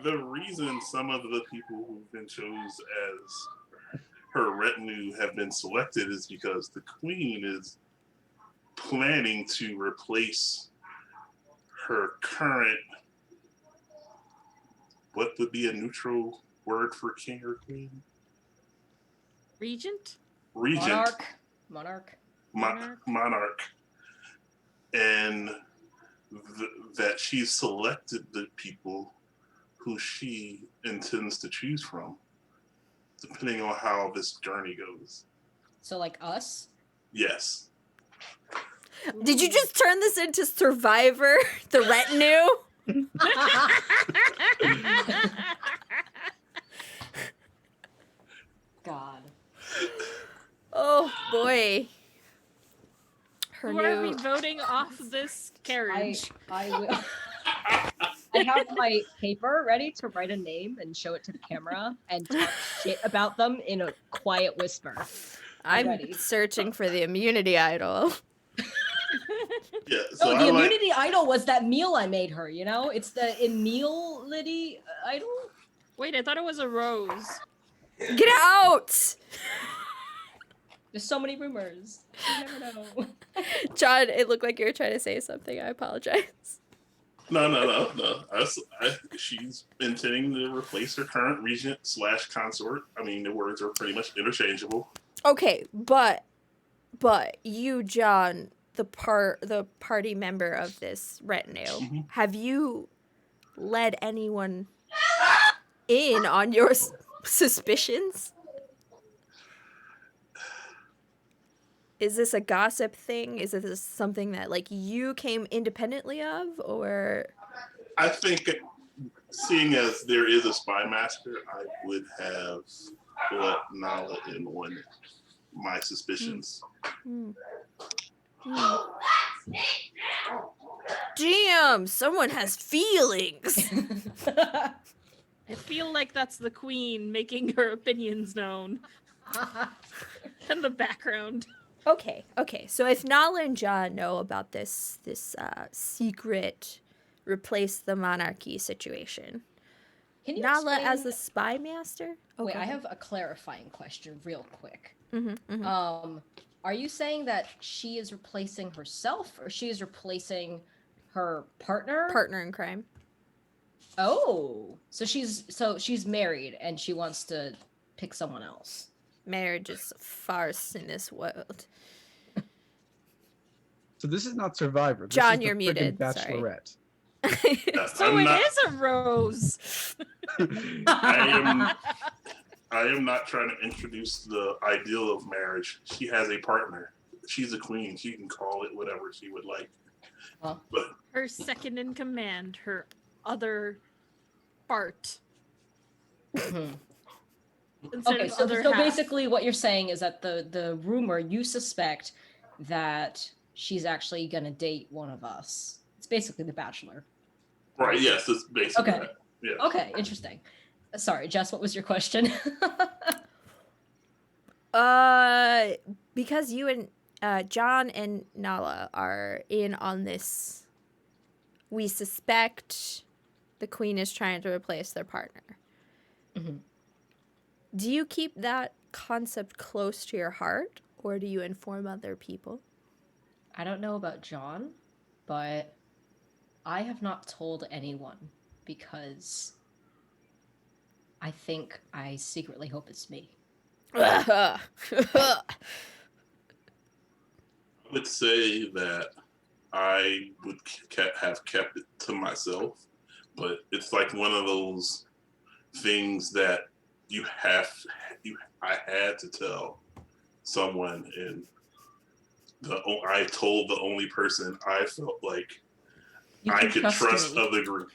The reason some of the people who've been chosen as her retinue have been selected is because the queen is planning to replace her current, what would be a neutral word for king or queen? Regent? Regent. Monarch. Monarch. And that she's selected the people who she intends to choose from. depending on how this journey goes. So like us? Yes. Did you just turn this into Survivor, the retinue? God. Oh boy. Her Who are we new. voting off this carriage? I will. I have my paper ready to write a name and show it to the camera and talk shit about them in a quiet whisper. I'm ready. searching for the immunity idol. Yeah. So Oh, I the like. immunity idol was that meal I made her, you know? It's the immunity idol? Wait, I thought it was a rose. Get out! There's so many rumors. You never know. John, it looked like you were trying to say something. I apologize. No. She's intending to replace her current regent / consort. I mean, the words are pretty much interchangeable. Okay, but you, John, the party member of this retinue, have you led anyone in on your suspicions? Is this a gossip thing? Is this something that like you came independently of, or? I think, seeing as there is a spy master, I would have let Nala in on my suspicions. Damn, someone has feelings. I feel like that's the queen making her opinions known. In the background. Okay. So if Nala and John know about this secret replace the monarchy situation, Can you Nala explain- as the spy master? Wait, go I ahead. have a clarifying question real quick. Mm-hmm. Are you saying that she is replacing herself or she is replacing her partner? Partner in crime. Oh, so she's married and she wants to pick someone else. Marriage is a farce in this world. So this is not Survivor. This John, is the you're friggin' muted. Bachelorette. So it is a rose. I am not trying to introduce the ideal of marriage. She has a partner. She's a queen. She can call it whatever she would like. Huh? But Her second in command, her other part. Instead Okay, of so other so half. basically what you're saying is that the rumor, you suspect that she's actually gonna date one of us. It's basically The Bachelor. right, yes, it's basically Okay. that. Yeah. Okay, interesting. Sorry, Jess, what was your question? Because you and John and Nala are in on this, we suspect the queen is trying to replace their partner. Mhm. Do you keep that concept close to your heart, or do you inform other people? I don't know about John, but I have not told anyone because I think I secretly hope it's me. I would say that I would have kept it to myself, but it's like one of those things that I had to tell someone, and I told the only person I felt like You I can could trust me. of the group.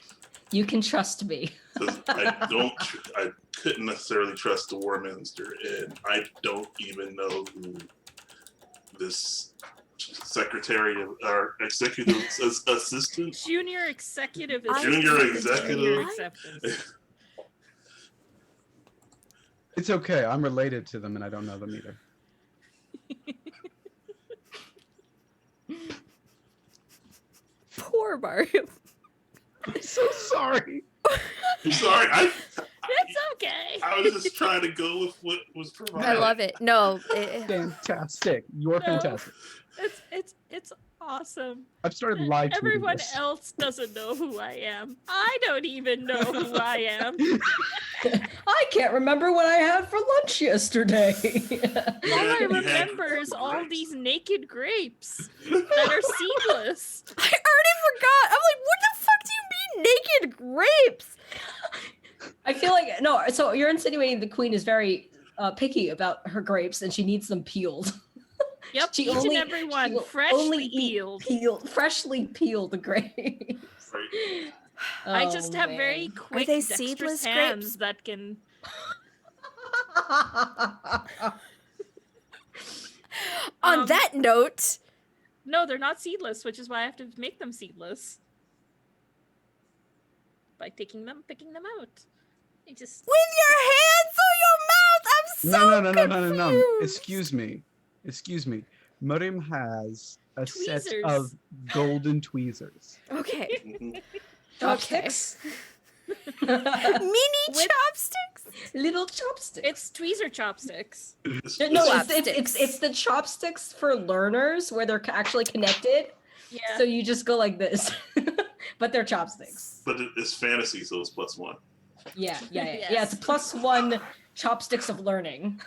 You can trust me. 'Cause I couldn't necessarily trust the war minister, and I don't even know who this secretary of our executive assistant. Junior executive is Junior executive. acceptance. It's okay. I'm related to them and I don't know them either. Poor Mario. I'm so sorry. I'm sorry. It's okay. I was just trying to go with what was provided. I love it. No, Fantastic. You're No. fantastic. It's awesome. I've started live tweeting Everyone this. else doesn't know who I am. I don't even know who I am. I can't remember what I had for lunch yesterday. All I remember is all these naked grapes that are seedless. I already forgot. I'm like, what the fuck do you mean naked grapes? I feel like no. So you're insinuating the queen is very picky about her grapes, and she needs them peeled. Yep, She each only- and every she one will freshly only eat peeled. freshly peeled grapes. Right. I just Oh, have very man. quick, they dexterous seedless hands grapes? that can. On Um, that note, No, they're not seedless, which is why I have to make them seedless. By picking them out. I just. with your hands or your mouth, I'm so No. confused. Excuse me. Miriam has a set Tweezers. of golden tweezers. Okay. Mhm. Chopsticks. Mini With- chopsticks. Little chopsticks. It's tweezer chopsticks. No, Chopsticks. it's the chopsticks for learners where they're actually connected. Yeah. So you just go like this, but they're chopsticks. But it's fantasy, so it's +1. Yeah. Yes. Yeah, it's +1 chopsticks of learning.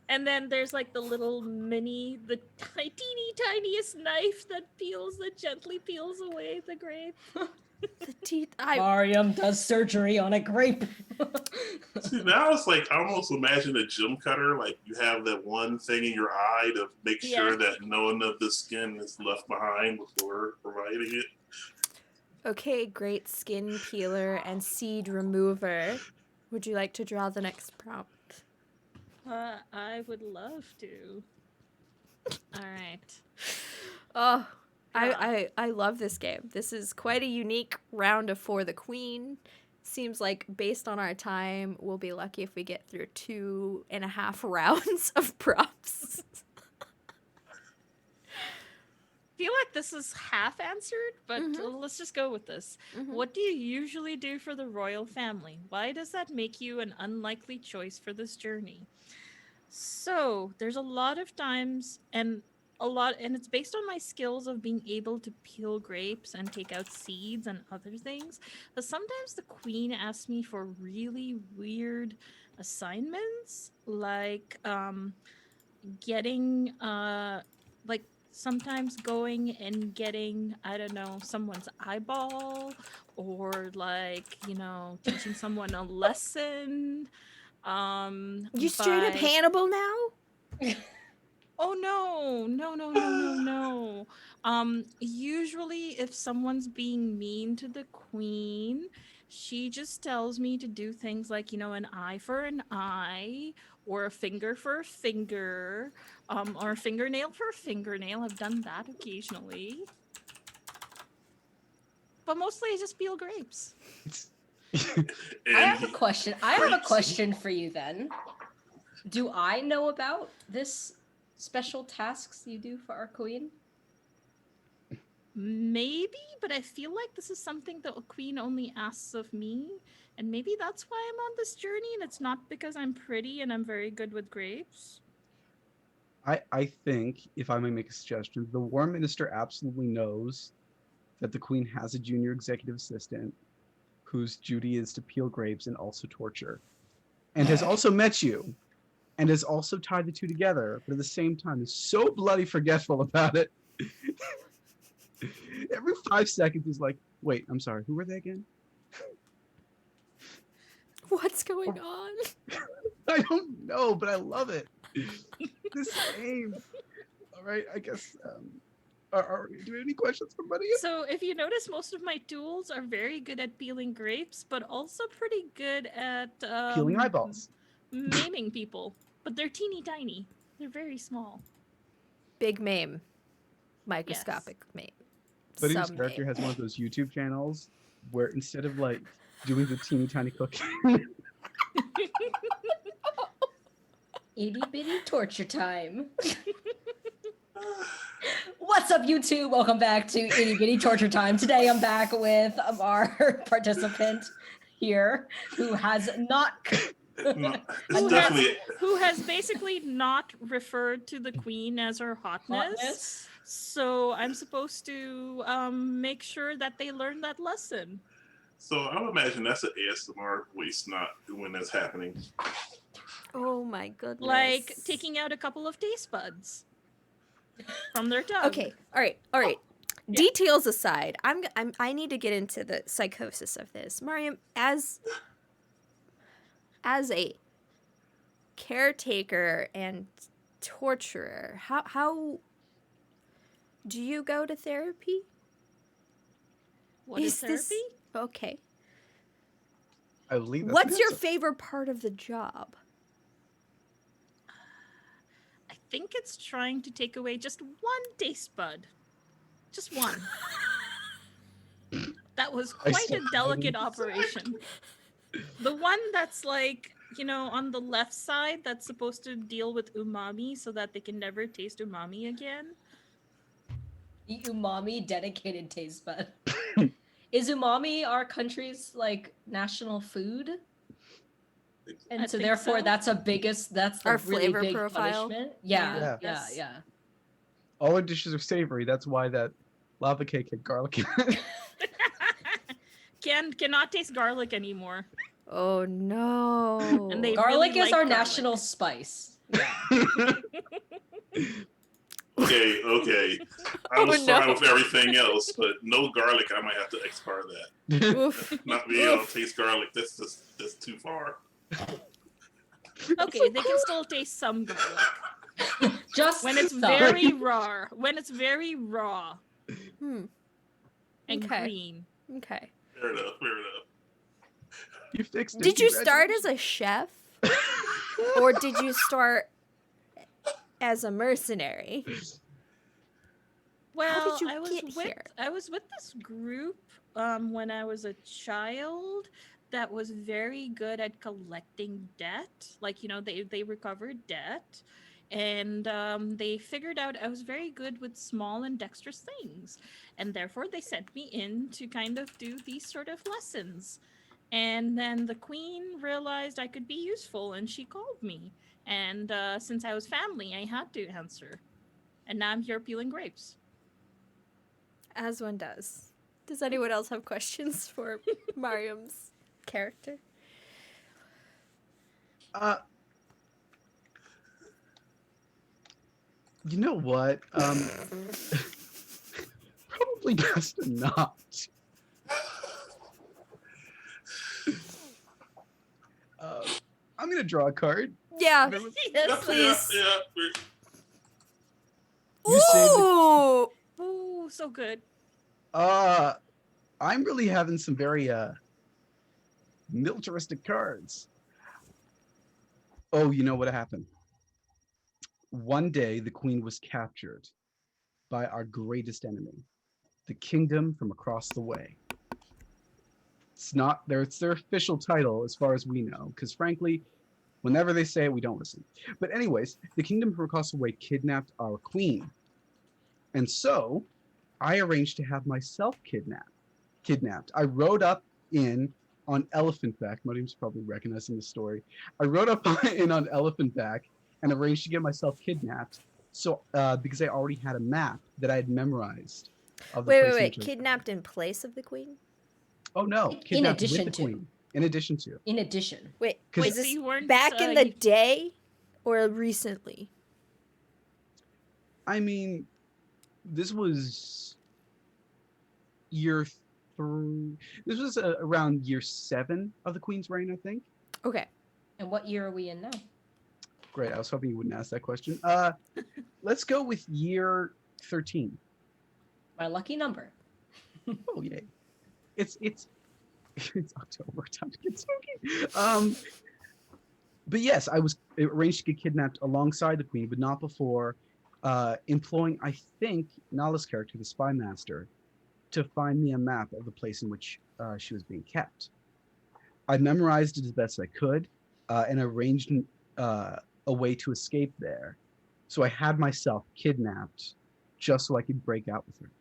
And then there's like the little mini, the teeny tiniest knife that gently peels away the grape. The teeth. Mariam does surgery on a grape. See, now it's like I almost imagine a gym cutter. Like you have that one thing in your eye to make sure Yeah. that none of the skin is left behind before providing it. Okay, great skin peeler and seed remover. Would you like to draw the next prompt? I would love to. All right. Oh, Yeah. I love this game. This is quite a unique round of For the Queen. Seems like based on our time, we'll be lucky if we get through 2.5 rounds of prompts. I feel like this is half answered, but let's just go with this. Mhm. What do you usually do for the royal family? Why does that make you an unlikely choice for this journey? So, there's a lot of times and it's based on my skills of being able to peel grapes and take out seeds and other things. But sometimes the queen asks me for really weird assignments, like getting like sometimes going and getting, I don't know, someone's eyeball, or like, teaching someone a lesson. You straight up by- Hannibal now? Oh no. Usually if someone's being mean to the queen, she just tells me to do things like, an eye for an eye, or a finger for a finger, or a fingernail for a fingernail. I've done that occasionally. But mostly I just peel grapes. I have a he- question. I have a Grapes. question for you then. Do I know about this special tasks you do for our queen? Maybe, but I feel like this is something that a queen only asks of me. And maybe that's why I'm on this journey, and it's not because I'm pretty and I'm very good with grapes. I think, if I may make a suggestion, the War Minister absolutely knows that the Queen has a junior executive assistant whose duty is to peel grapes and also torture, and has also met you, and has also tied the two together, but at the same time is so bloody forgetful about it. Every 5 seconds he's like, wait, I'm sorry, who were they again? What's going on? I don't know, but I love it. The same. All right, I guess. Do we have any questions for Maria? So if you notice, most of my tools are very good at peeling grapes, but also pretty good at Peeling eyeballs. maiming people. But they're teeny tiny. They're very small. Big maim. Microscopic maim. But his Some character maim. has one of those YouTube channels where instead of like doing the teeny tiny cooking, Itty bitty torture time. What's up, YouTube? Welcome back to Itty Bitty Torture Time. Today I'm back with our participant here who has not. No, it's Who definitely who has basically not referred to the queen as her hotness. Hotness. So I'm supposed to make sure that they learn that lesson. so. I would imagine that's an ASMR voice, not when that's happening. Oh my goodness. Like taking out a couple of taste buds from their tongue. Okay. All right. Yeah. Details aside, I need to get into the psychosis of this. Mariam, as a caretaker and torturer. How do you go to therapy? What is this therapy? okay? I believe that's What's an your answer. favorite part of the job? I think it's trying to take away just one taste bud. Just one. That was I quite a said delicate one. operation. The one that's like, on the left side that's supposed to deal with umami so that they can never taste umami again. The umami dedicated taste bud. Is umami our country's like national food? And I so think therefore so. that's the Our really flavor big profile? punishment. Yeah. Yeah. All our dishes are savory. That's why that lava cake had garlic in it. Cannot taste garlic anymore. Oh no. And they Garlic really is like our garlic. national spice. Yeah. Okay. I was fine with everything else, but no garlic. I might have to expire that. Oof. Not be able to taste garlic. That's too far. Okay, they can still taste some garlic. Just When it's some. very raw. When it's very raw Hmm. and Okay. green. Okay. Fair enough. You fixed it. Did you start as a chef? Or did you start as a mercenary? Well, How did you I was get with here? I was with this group when I was a child that was very good at collecting debt. Like, they recovered debt, and they figured out I was very good with small and dexterous things, and therefore they sent me in to kind of do these sort of lessons. And then the queen realized I could be useful, and she called me. And since I was family, I had to answer. And now I'm here peeling grapes. As one does. Does anyone else have questions for Mariam's character? You know what? Probably best not. I'm gonna draw a card. Yeah. Yes, please. Yeah. You say that- Ooh. Ooh, so good. I'm really having some very militaristic cards. Oh, you know what happened? One day the queen was captured by our greatest enemy, the kingdom from across the way. It's not their official title as far as we know, because frankly, whenever they say it, we don't listen. But anyways, the kingdom from across the way kidnapped our queen. And so I arranged to have myself kidnapped. I rode up in on elephant back. Modium's probably recognizing the story. I rode up in on elephant back and arranged to get myself kidnapped. So because I already had a map that I had memorized of the place in Wait. which I was Kidnapped in place of the queen? Oh no, In kidnapped addition with the to. queen. In addition to. In addition. Wait, 'Cause- was So this you weren't, back in the day or recently? I mean, this was year 3. This was around year 7 of the Queen's reign, I think. Okay. And what year are we in now? Great. I was hoping you wouldn't ask that question. Let's go with year 13. My lucky number. Oh yay! It's October. Time to get spooky. But yes, I was arranged to get kidnapped alongside the Queen, but not before employing, I think, Nala's character, the Spy Master, to find me a map of the place in which she was being kept. I memorized it as best I could and arranged a way to escape there. So I had myself kidnapped just so I could break out with her.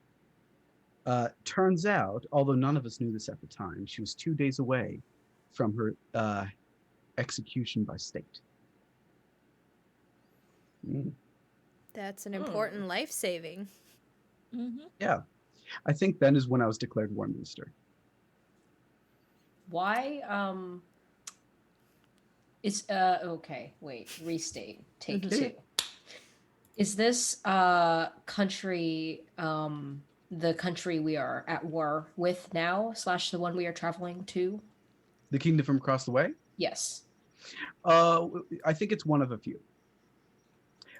Turns out, although none of us knew this at the time, she was 2 days away from her execution by state. That's an important life saving. Mm-hmm. Yeah. I think then is when I was declared War Minister. Why? It's okay. Wait. Restate. Take Mhm. 2. Is this country the country we are at war with now / the one we are traveling to? The kingdom from across the way? Yes. I think it's one of a few.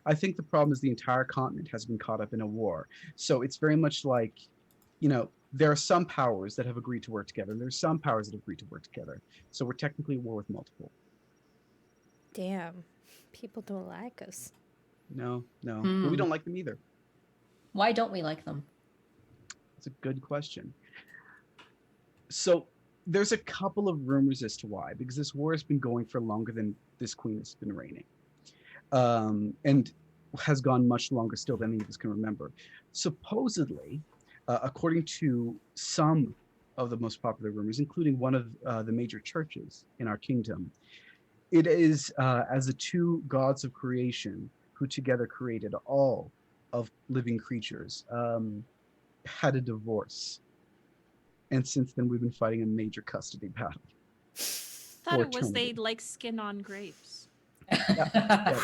I think the problem is the entire continent has been caught up in a war. So it's very much like, there are some powers that have agreed to work together. And there's some powers that have agreed to work together. So we're technically at war with multiple. Damn. People don't like us. No. But we don't like them either. Why don't we like them? That's a good question. So there's a couple of rumors as to why, because this war has been going for longer than this queen has been reigning. And has gone much longer still than any of us can remember. Supposedly, according to some of the most popular rumors, including one of the major churches in our kingdom, it is as the two gods of creation who together created all of living creatures had a divorce. And since then, we've been fighting a major custody battle. Thought it was they like skin on grapes. Yeah.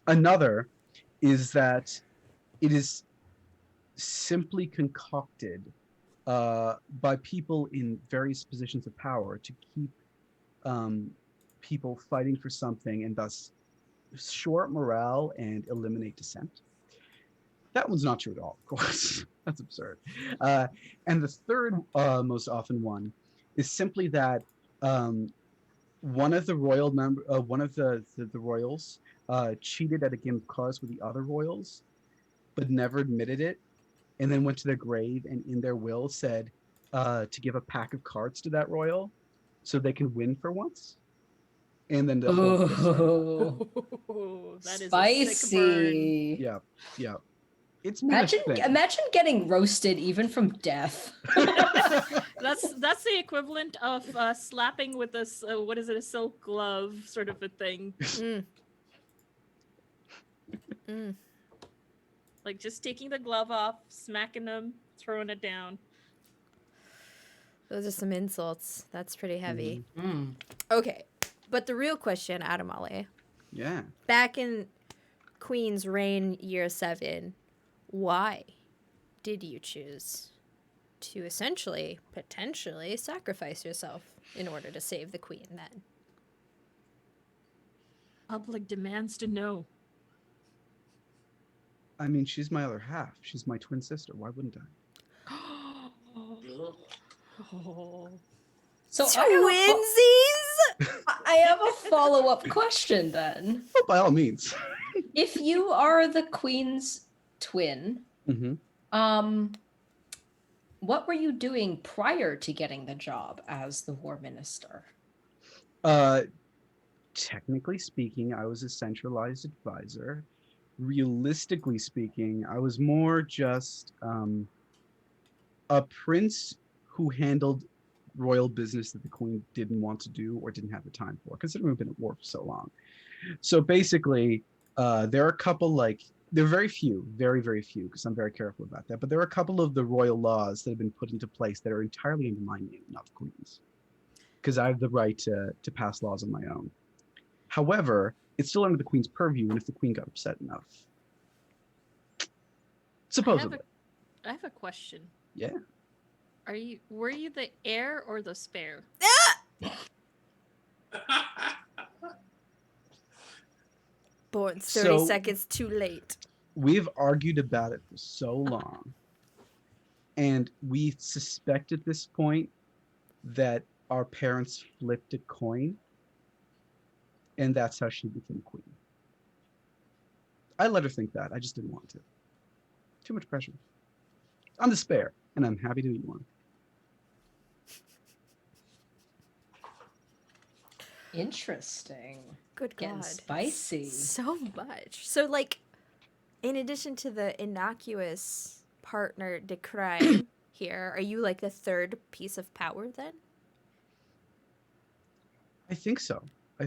Another is that it is simply concocted by people in various positions of power to keep people fighting for something and thus short morale and eliminate dissent. That one's not true at all, of course. That's absurd. And the third most often one is simply that one of the royal one of the royals cheated at a game of cards with the other royals, but never admitted it, and then went to their grave and in their will said to give a pack of cards to that royal so they can win for once. And then the whole Oh, that is a sick burn. spicy. Yeah. It's Imagine getting roasted even from death. That's the equivalent of slapping with a what is it, a silk glove sort of a thing. Like just taking the glove off, smacking them, throwing it down. Those are some insults. That's pretty heavy. Mm. Okay, but the real question, Adamale. Yeah. Back in Queen's reign year 7, why did you choose to essentially, potentially sacrifice yourself in order to save the queen then? Public demands to know. I mean, she's my other half. She's my twin sister. Why wouldn't I? So Twinsies? I have a follow-up question then. Oh, by all means. If you are the queen's twin, what were you doing prior to getting the job as the war minister? Technically speaking, I was a centralized advisor. Realistically speaking, I was more just a prince who handled royal business that the queen didn't want to do or didn't have the time for, considering we've been at war for so long. So basically, there are a couple, there are very few, very, very few, because I'm very careful about that, but there are a couple of the royal laws that have been put into place that are entirely under my name, not the queen's, because I have the right to pass laws on my own. However, it's still under the queen's purview, and if the queen got upset enough. Supposedly. I have a question. Yeah. Were you the heir or the spare? Born 30 seconds too late. We've argued about it for so long. And we suspect at this point that our parents flipped a coin. And that's how she became queen. I let her think that. I just didn't want to. Too much pressure. I'm the spare, and I'm happy to be one. Interesting. Good Getting God. spicy. So much. So, in addition to the innocuous partner de crime here, are you the third piece of power then? I think so. I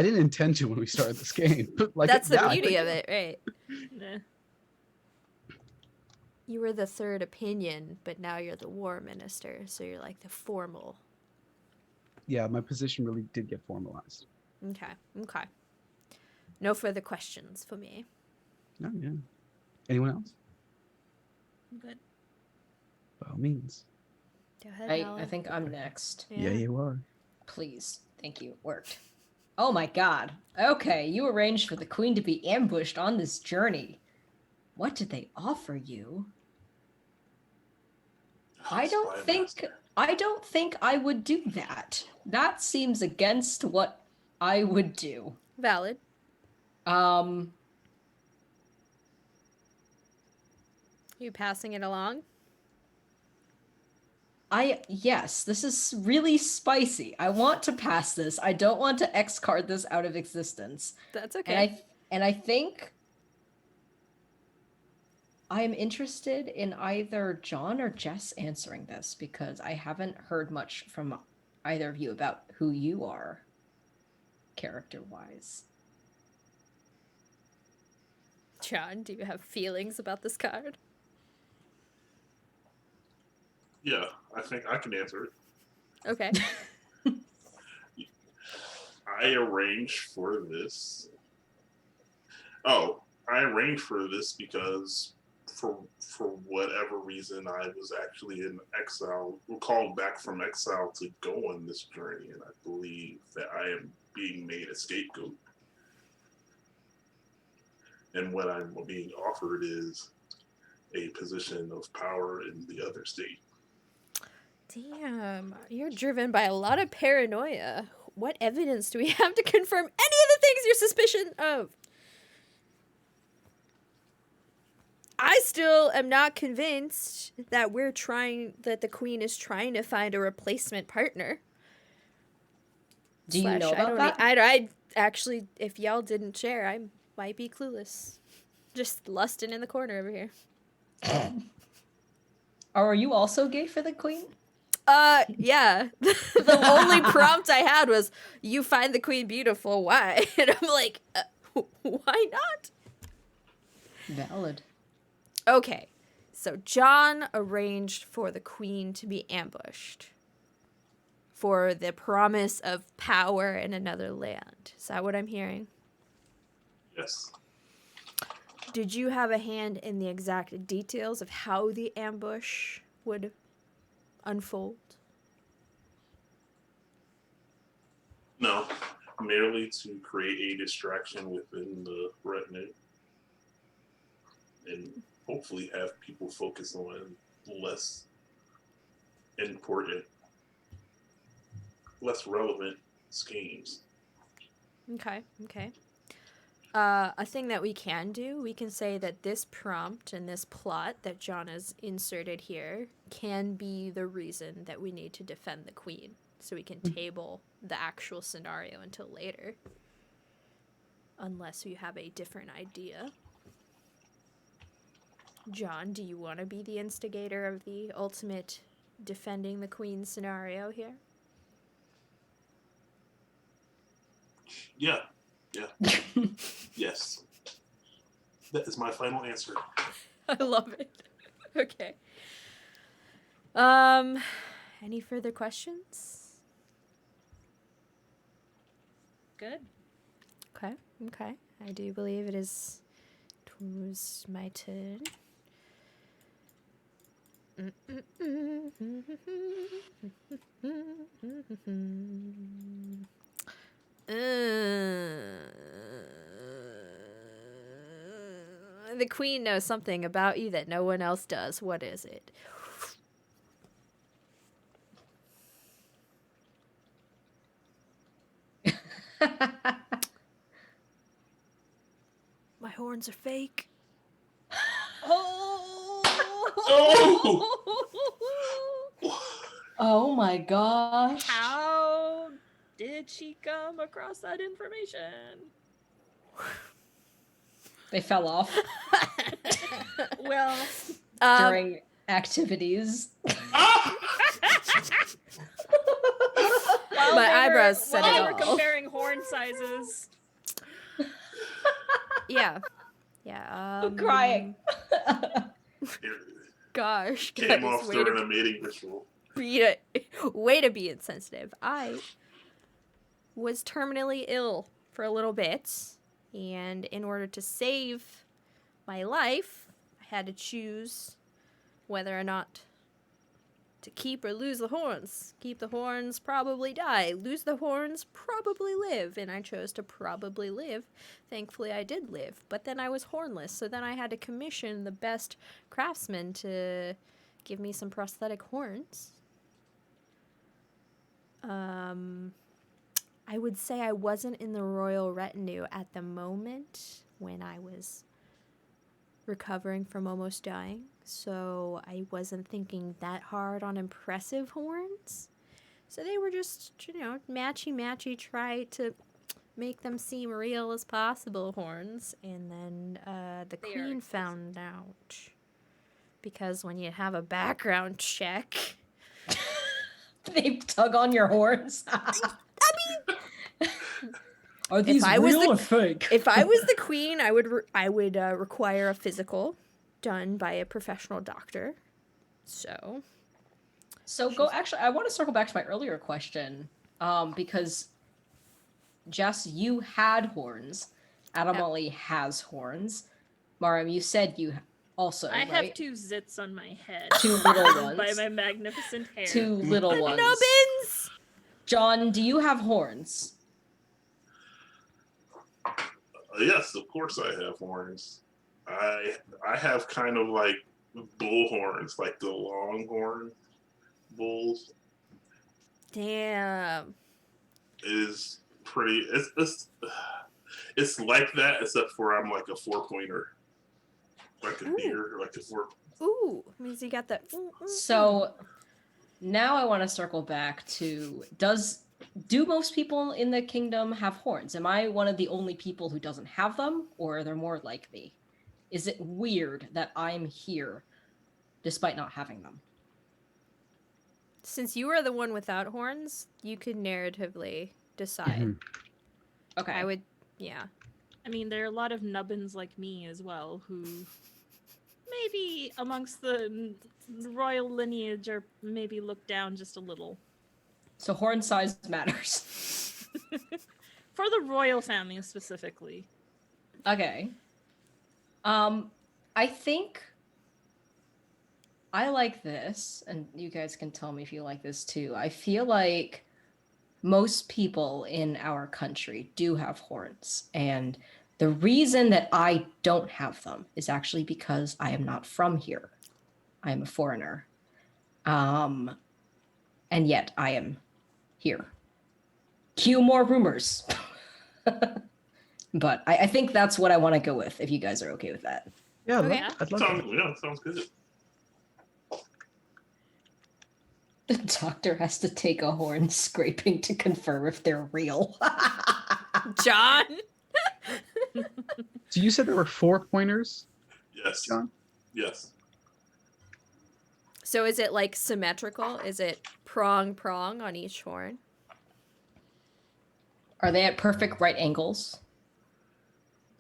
didn't intend to when we started this game. But that's the beauty of it, right? Nah. You were the third opinion, but now you're the war minister, so you're the formal. Yeah, my position really did get formalized. Okay. No further questions for me. Oh, yeah. Anyone else? I'm good. By all means. Go ahead, I think I'm next. Yeah, you are. Please. Thank you. It worked. Oh my god. Okay, you arranged for the queen to be ambushed on this journey. What did they offer you? I don't think I would do that. That seems against what I would do. Valid. You passing it along? Yes, this is really spicy. I want to pass this. I don't want to X card this out of existence. That's okay. And I think I'm interested in either John or Jess answering this because I haven't heard much from either of you about who you are character-wise. John, do you have feelings about this card? Yeah, I think I can answer it. Okay. I arranged for this. Oh, I arranged for this because for whatever reason I was actually in exile, called back from exile to go on this journey, and I believe that I am being made a scapegoat. And what I'm being offered is a position of power in the other state. Damn, you're driven by a lot of paranoia. What evidence do we have to confirm any of the things you're suspicious of? I still am not convinced that that the queen is trying to find a replacement partner. Do you know about that? I actually, if y'all didn't share, I might be clueless. Just lusting in the corner over here. Are you also gay for the queen? Yeah. The only prompt I had was, you find the queen beautiful, why? And I'm like, why not? Valid. Okay, so John arranged for the queen to be ambushed for the promise of power in another land. Is that what I'm hearing? Yes. Did you have a hand in the exact details of how the ambush would unfold? No, merely to create a distraction within the retinue and hopefully have people focus on less important, less relevant schemes. Okay. A thing that we can do, we can say that this prompt and this plot that John has inserted here can be the reason that we need to defend the queen. So we can table the actual scenario until later. Unless you have a different idea. John, do you want to be the instigator of the ultimate defending the queen scenario here? Yeah. Yes. That is my final answer. I love it. Okay. Any further questions? Good. Okay. I do believe it is towards my turn. The queen knows something about you that no one else does. What is it? My horns are fake. Oh my gosh. How did she come across that information? They fell off Well, during activities. while My they eyebrows were, said while it they were all. comparing horn sizes. Yeah. I'm crying. Gosh, Came guys, off during a mating ritual. way to be insensitive. I was terminally ill for a little bit, and in order to save my life, I had to choose whether or not to keep or lose the horns. Keep the horns, probably die. Lose the horns, probably live. And I chose to probably live. Thankfully, I did live. But then I was hornless, so then I had to commission the best craftsman to give me some prosthetic horns. I would say I wasn't in the royal retinue at the moment when I was recovering from almost dying, so I wasn't thinking that hard on impressive horns. So they were just, matchy, try to make them seem real as possible horns. And then the They are queen expensive. found out. Because when you have a background check... They tug on your horns. Are these I was real the- or fake? If I was the queen, I would require a physical done by a professional doctor. So Actually, I want to circle back to my earlier question, because Jess, you had horns. Adam Yep. Ollie has horns. Mariam, you said you also, I right? have 2 zits on my head. 2 little ones. By my magnificent hair. 2 little ones. Nubbins! John, do you have horns? Yes, of course I have horns. I have kind of like bull horns, like the longhorn bulls. Damn. Is pretty. It's like that, except for I'm like a 4-pointer, like a Ooh. deer, like a 4. Ooh, means you got that. So now I want to circle back to do most people in the kingdom have horns? Am I one of the only people who doesn't have them, or are there more like me? Is it weird that I'm here despite not having them? Since you are the one without horns, you could narratively decide. Mhm. Okay. I would, yeah. I mean, there are a lot of nubbins like me as well who maybe amongst the royal lineage are maybe looked down just a little. So horn size matters. For the royal family specifically. Okay. I think I like this, and you guys can tell me if you like this too. I feel like most people in our country do have horns, and the reason that I don't have them is actually because I am not from here. I am a foreigner. And yet I am here. Cue more rumors. But I think that's what I want to go with, if you guys are okay with that. Yeah, Okay. I'd love to. Sounds good. The doctor has to take a horn scraping to confirm if they're real. John? So you said there were 4 pointers, Yes. John? Yes. So is it like symmetrical? Is it prong on each horn? Are they at perfect right angles?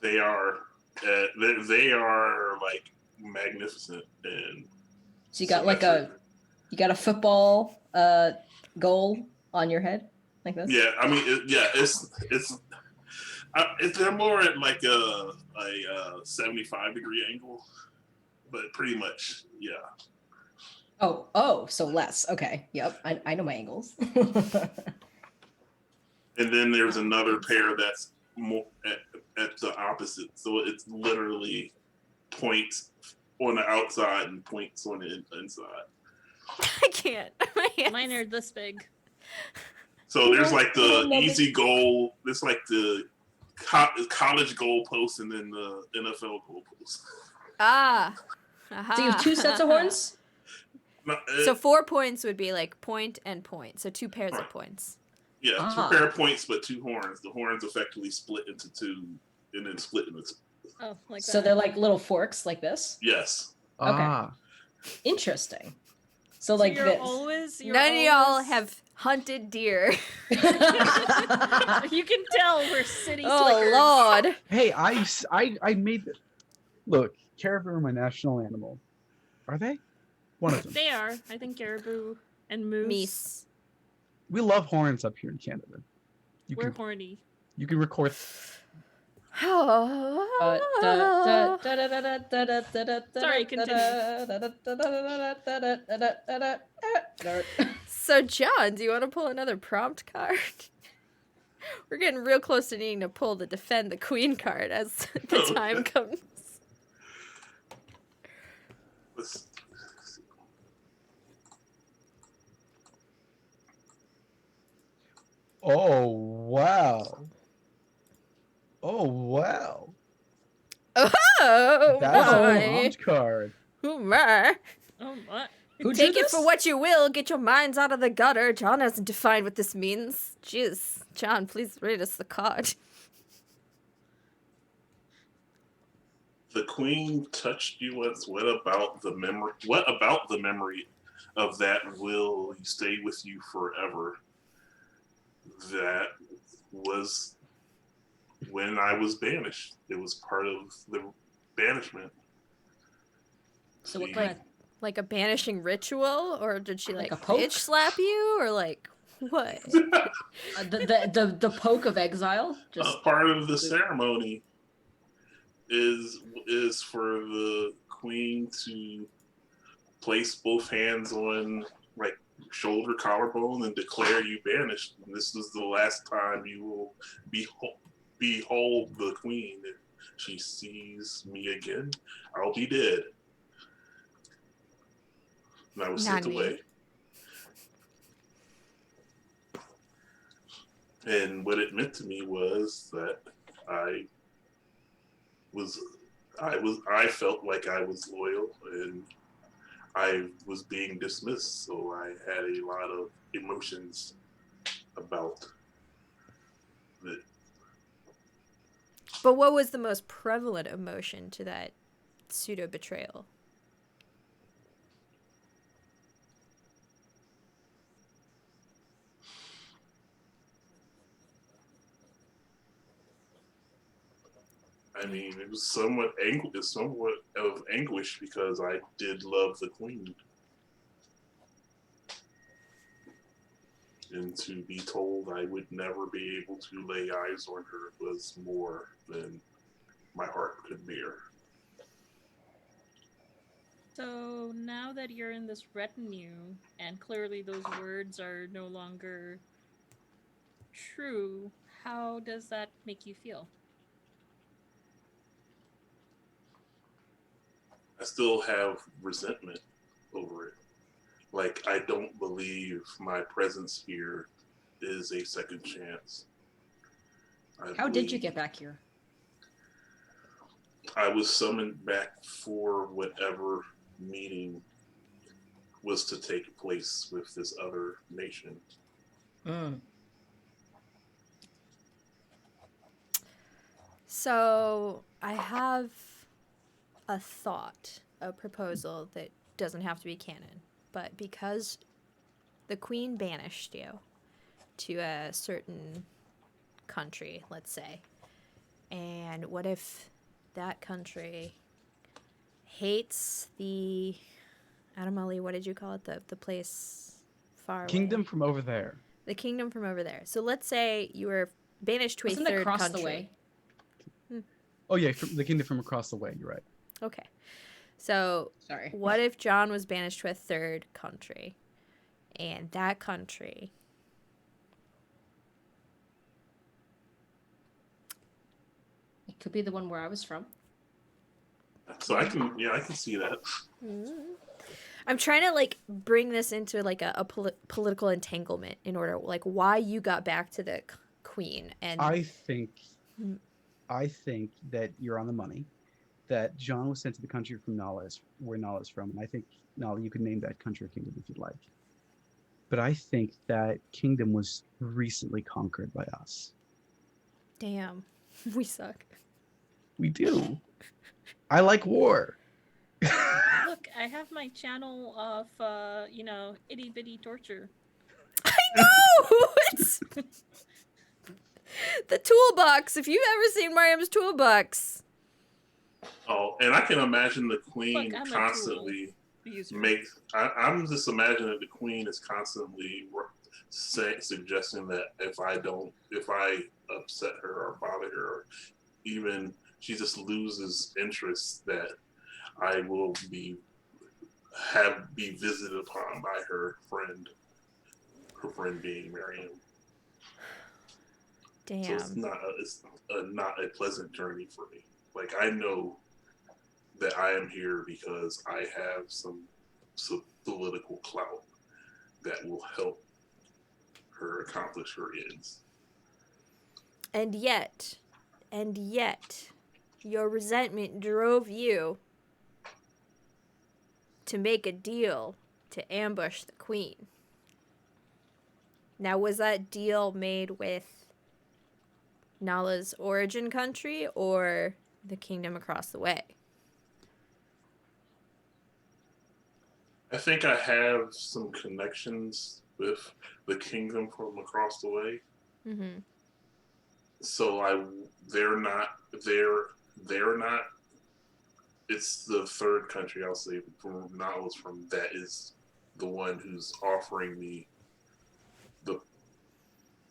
They are. They are like magnificent and. So you got like a football goal on your head like this? Yeah, I mean, they're more at like a 75-degree angle, but pretty much, yeah. Oh, so less. Okay. Yep. I know my angles. And then there's another pair that's more at the opposite. So it's literally points on the outside and points on the inside. I can't. My hands. Mine are this big. So there's like the easy goal. There's like the college goal post and then the NFL goal post. Ah. Aha. So you have 2 sets of horns? So 4 points would be like point and point. So 2 pairs of Right. points. Yeah, Ah. 2 pair of points, but 2 horns. The horns effectively split into 2 and then split into 2. Oh, like So that. they're like little forks like this? Yes. Ah, Interesting. So So like you're this. you're None of y'all always- have hunted deer. You can tell we're city Oh, slickers. Lord. hey, I made the look. Caribou are my national animal. Are they? One of them. They are. I think caribou and moose. Meese. We love horns up here in Canada. You We're can horny. record. Sorry, continue. So, John, do you want to pull another prompt card? We're getting real close to needing to pull the defend the queen card as the time comes. Let's- Oh wow. Oh wow. Oh, That's a my. prompt card. Oh, my. Oh, what? Who Take drew it for this? what you will. Get your minds out of the gutter. John hasn't defined what this means. Jeez. John, please read us the card. The queen touched you once. What about the memory? What about the memory of that will stay with you forever? That was when I was banished. It was part of the banishment. So what She- kind of Like a banishing ritual? Or did she, Like like a poke? bitch slap you? Or, like, what? the poke of exile? Just part of the ceremony is for the queen to place both hands on like shoulder collarbone and declare you banished. And this is the last time you will behold the queen. If she sees me again, I'll be dead. And I was sent Nani? away. And what it meant to me was that I felt like I was loyal and I was being dismissed, so I had a lot of emotions about it. But what was the most prevalent emotion to that pseudo betrayal? I mean, it was somewhat of anguish because I did love the queen. And to be told I would never be able to lay eyes on her was more than my heart could bear. So now that you're in this retinue, and clearly those words are no longer true, how does that make you feel? I still have resentment over it. Like, I don't believe my presence here is a second chance. how did you get back here? I was summoned back for whatever meeting was to take place with this other nation. Mm. So I have a thought, a proposal that doesn't have to be canon, but because the queen banished you to a certain country, let's say, and what if that country hates the, Adamali, what did you call it? The place far Kingdom away. from over there. The kingdom from over there. So let's say you were banished to Wasn't a it third across country. the way? Oh yeah, from the kingdom from across the way. You're right. Okay. So Sorry. what if John was banished to a third country? And that country It could be the one where I was from. So I can see that. I'm trying to like bring this into like a political entanglement in order like why you got back to the queen and I think that you're on the money. That John was sent to the country from Nala, where Nala is from, and I think Nala, you could name that country or kingdom if you'd like. But I think that kingdom was recently conquered by us. damn, we suck. We do. I like war. Look, I have my channel of, itty bitty torture. I know it's the toolbox. If you've ever seen Mariam's toolbox, Oh, and I can imagine the queen Look, I'm a constantly User. I'm just imagining that the queen is constantly suggesting that if I upset her or bother her, or even she just loses interest, that I will be be visited upon by her friend being Miriam. Damn. So it's not a pleasant journey for me. Like, I know that I am here because I have some political clout that will help her accomplish her ends. And yet, your resentment drove you to make a deal to ambush the queen. Now, was that deal made with Nala's origin country or the kingdom across the way? I think I have some connections with the kingdom from across the way. Mm-hmm. So they're not. It's the third country, I'll say, from Nala's from, that is the one who's offering me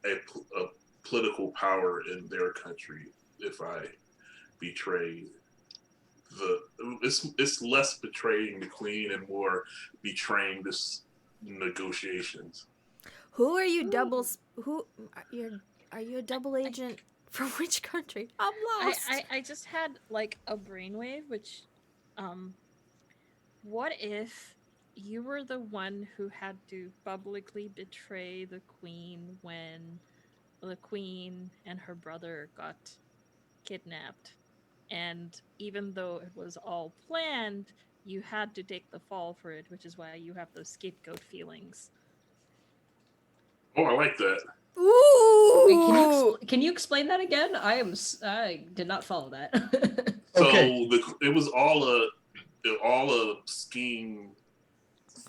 a political power in their country if I betray it's less betraying the queen and more betraying this negotiations. Who are you are you a double agent for which country? I'm lost. I just had like a brainwave, which, what if you were the one who had to publicly betray the queen when the queen and her brother got kidnapped? And even though it was all planned, you had to take the fall for it, which is why you have those scapegoat feelings. Oh, I like that. Ooh. Wait, can you explain that again? I did not follow that. So Okay. it was all a scheme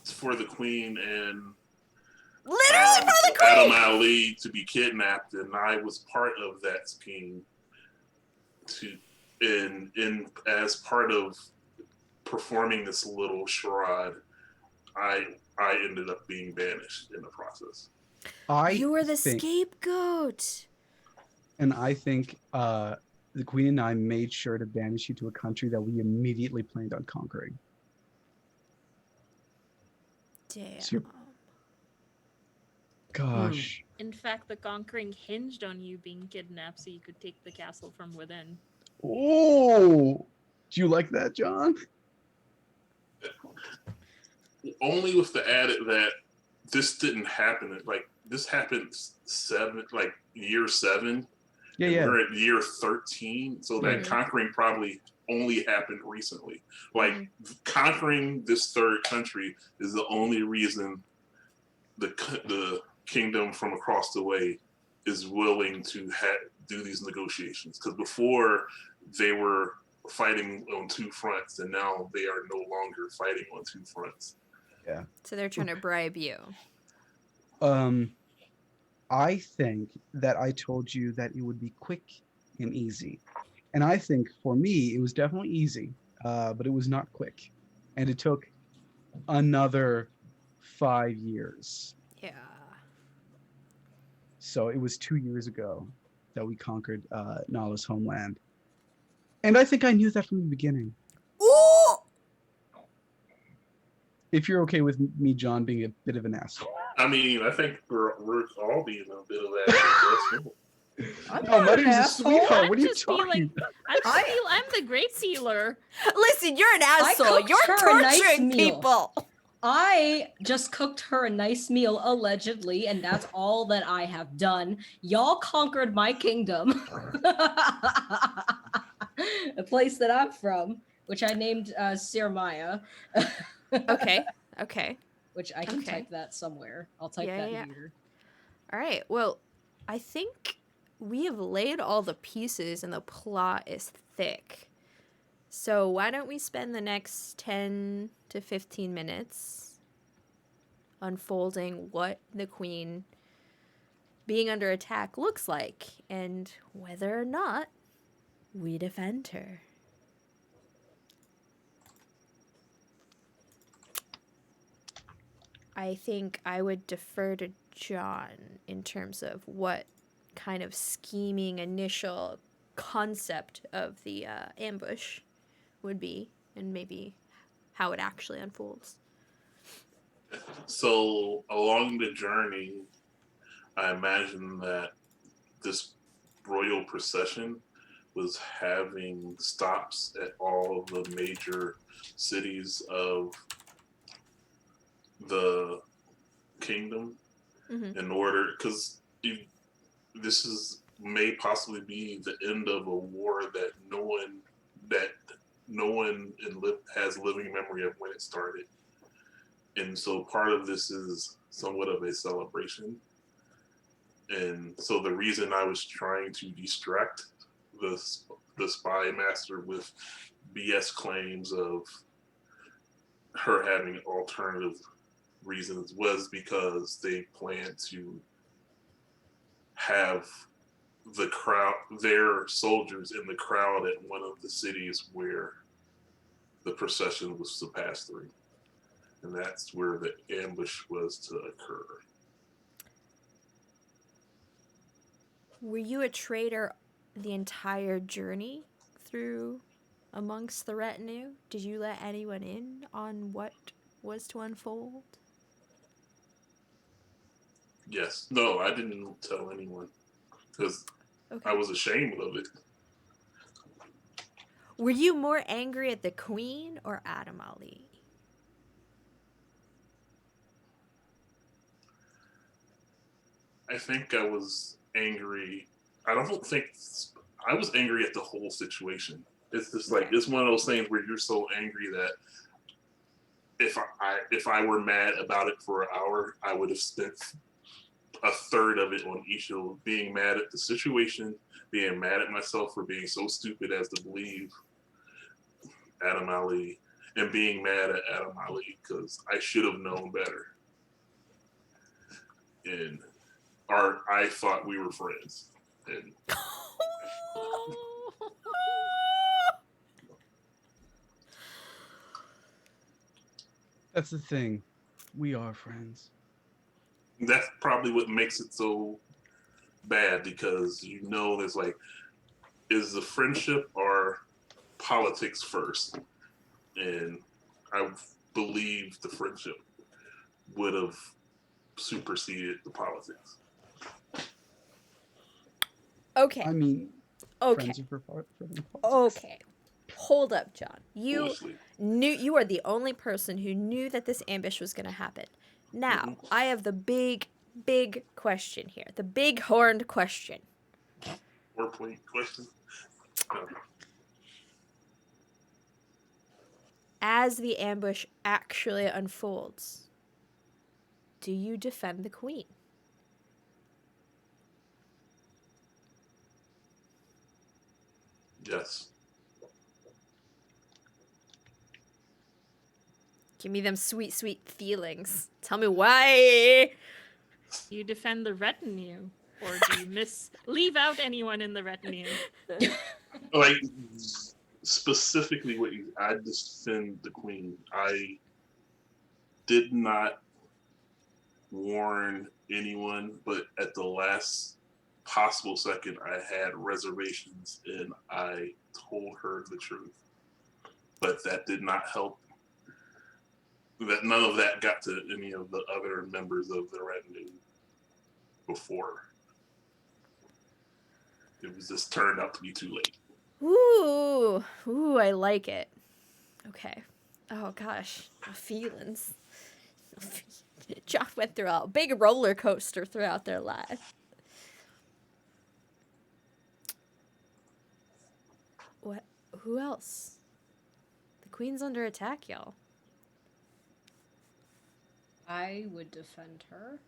for the queen and Literally for the queen. Adam Ali to be kidnapped, and I was part of that scheme. In as part of performing this little charade, I ended up being banished in the process. You were the scapegoat. And I think the queen and I made sure to banish you to a country that we immediately planned on conquering. Damn. So gosh. In fact, the conquering hinged on you being kidnapped so you could take the castle from within. Oh, do you like that, John? Only with the added that this didn't happen. Like, this happened year 7. Yeah, and yeah. we're at year 13, so that conquering probably only happened recently. Like, conquering this third country is the only reason the kingdom from across the way is willing to do these negotiations. Because before, they were fighting on 2 fronts, and now they are no longer fighting on 2 fronts. Yeah. So they're trying to bribe you. I think that I told you that it would be quick and easy. And I think for me, it was definitely easy, but it was not quick. And it took another 5 years. Yeah. So it was 2 years ago that we conquered Nala's homeland. And I think I knew that from the beginning. Ooh! If you're okay with me, John, being a bit of an asshole. I mean, I think we're all being a bit of that. I'm No, not an Muddy's a asshole. sweetheart. I'm What are you just talking? I'm the great sealer. Listen, you're an asshole. cooked You're her a nice torturing meal. people. I just cooked her a nice meal, allegedly, and that's all that I have done. Y'all conquered my kingdom. A place that I'm from, which I named Sirmaya. Okay. Which I can Okay. type that somewhere. I'll type Yeah, that yeah. here. All right. Well, I think we have laid all the pieces and the plot is thick. So why don't we spend the next 10 to 15 minutes unfolding what the queen being under attack looks like and whether or not we defend her. I think I would defer to John in terms of what kind of scheming initial concept of the ambush would be and maybe how it actually unfolds. So along the journey, I imagine that this royal procession was having stops at all of the major cities of the kingdom Mhm. in order, because this is may possibly be the end of a war that no one has living memory of when it started, and so part of this is somewhat of a celebration. And so the reason I was trying to distract the the spy master with BS claims of her having alternative reasons was because they plan to have the crowd, their soldiers in the crowd at one of the cities where the procession was to pass through. And that's where the ambush was to occur. Were you a traitor the entire journey through amongst the retinue? Did you let anyone in on what was to unfold? Yes. No, I didn't tell anyone because Okay. I was ashamed of it. Were you more angry at the queen or Adam Ali? I think I was angry. I don't think I was angry at the whole situation. It's just like it's one of those things where you're so angry that if I were mad about it for an hour, I would have spent a third of it on each of being mad at the situation, being mad at myself for being so stupid as to believe Adam Ali, and being mad at Adam Ali because I should have known better. And I thought we were friends. And That's the thing. We are friends. that's probably what makes it so bad because you know there's like, is the friendship or politics first? And I believe the friendship would have superseded the politics. Okay. I mean, Okay. friends are for politics. Okay. Hold up, John. You Foolishly. knew you are the only person who knew that this ambush was going to happen. Now, I have the big question here. The big horned question. 4-point question. As the ambush actually unfolds, do you defend the queen? Yes. Give me them sweet, sweet feelings. Tell me why. Do you defend the retinue, or do you leave out anyone in the retinue? Like specifically what I defend the queen. I did not warn anyone, but at the last possible second I had reservations and I told her the truth. But that did not help. That none of that got to any of the other members of the retinue before. It was just turned out to be too late. Ooh, I like it. Okay. Oh gosh, feelings. John went through a big roller coaster throughout their life. What? Who else? The queen's under attack, y'all. I would defend her.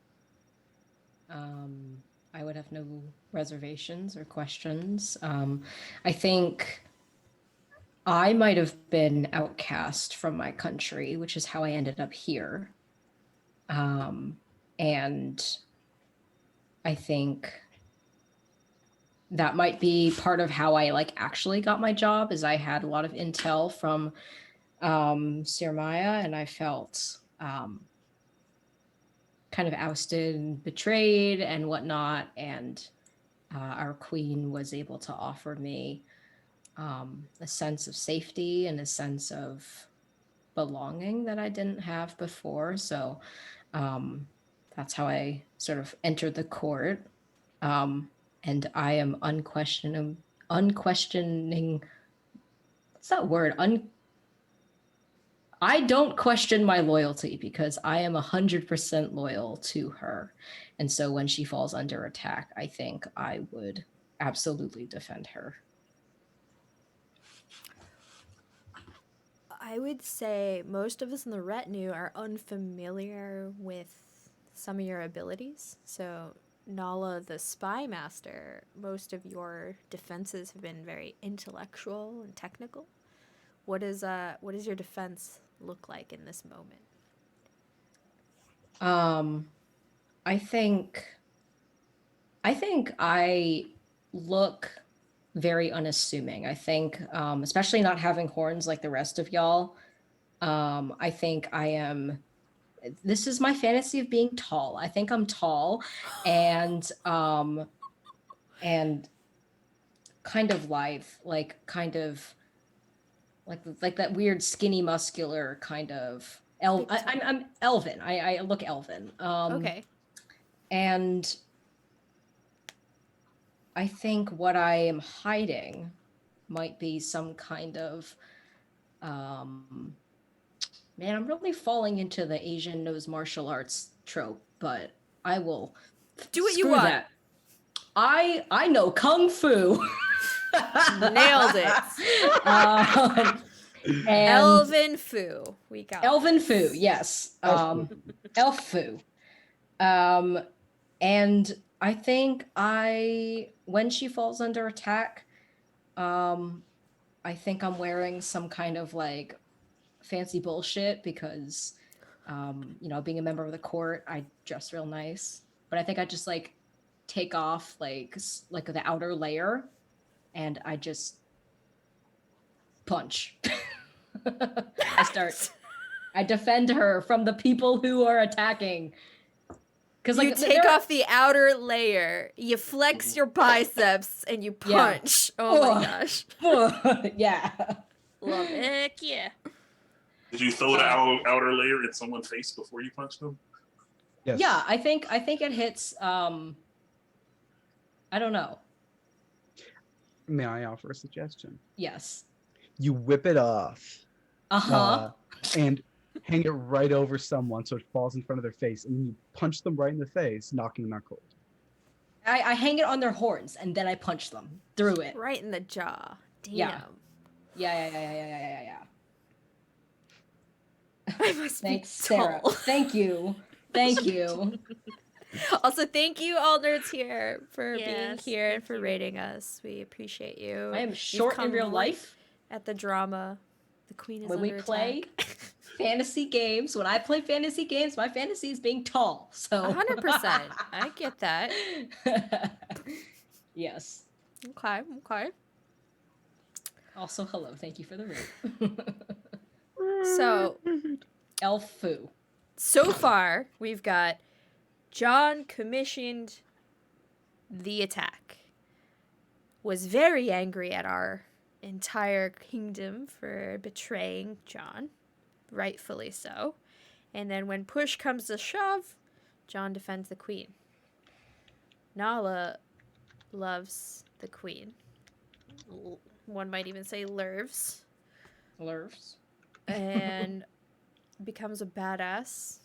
I would have no reservations or questions. I think I might have been outcast from my country, which is how I ended up here. And I think that might be part of how I actually got my job is I had a lot of intel from Sir Maya, and I felt kind of ousted and betrayed and whatnot. And our queen was able to offer me a sense of safety and a sense of belonging that I didn't have before. So that's how I sort of entered the court. And I am unquestioning, what's that word? I don't question my loyalty because I am 100% loyal to her. And so when she falls under attack, I think I would absolutely defend her. I would say most of us in the retinue are unfamiliar with some of your abilities. So, Nala, the spy master, most of your defenses have been very intellectual and technical. What does your defense look like in this moment? I think I look very unassuming. I think, especially not having horns like the rest of y'all. I think I am. This is my fantasy of being tall. I think I'm tall, and kind of lithe, like that weird skinny muscular kind of I'm elven. I look elven. Okay. And I think what I am hiding might be some kind of man, I'm really falling into the Asian knows martial arts trope, but I will Do what you screw want. that. I know kung fu. Nailed it. And Elven Fu. We got Elven this. Fu, yes. Elf Elf Fu. And I think when she falls under attack, I think I'm wearing some kind of like fancy bullshit because, being a member of the court, I dress real nice. But I think I just like take off like the outer layer, and I just punch. I defend her from the people who are attacking. Because You take off the outer layer, you flex your biceps, and you punch. Yeah. Oh my gosh. Yeah. Love it. Heck yeah. Did you throw the outer layer in someone's face before you punched them? Yes. Yeah, I think it hits. I don't know. May I offer a suggestion? Yes. You whip it off. Uh-huh. And hang it right over someone so it falls in front of their face, and then you punch them right in the face, knocking them out cold. I hang it on their horns, and then I punch them through it. Right in the jaw. Damn. Yeah. I must Thanks, be tall. Sarah. Thank you. Also, thank you, all nerds here, for being here and for you. rating us. We appreciate you. I am short in real life. At the drama, the queen is When under we play attack. fantasy games, when I play fantasy games, my fantasy is being tall. So 100%. I get that. Yes. Okay. Also, hello. Thank you for the raid. So, Elf Fu. so far, we've got John commissioned the attack, was very angry at our entire kingdom for betraying John, rightfully so. And then when push comes to shove, John defends the queen. Nala loves the queen. One might even say lerves. And becomes a badass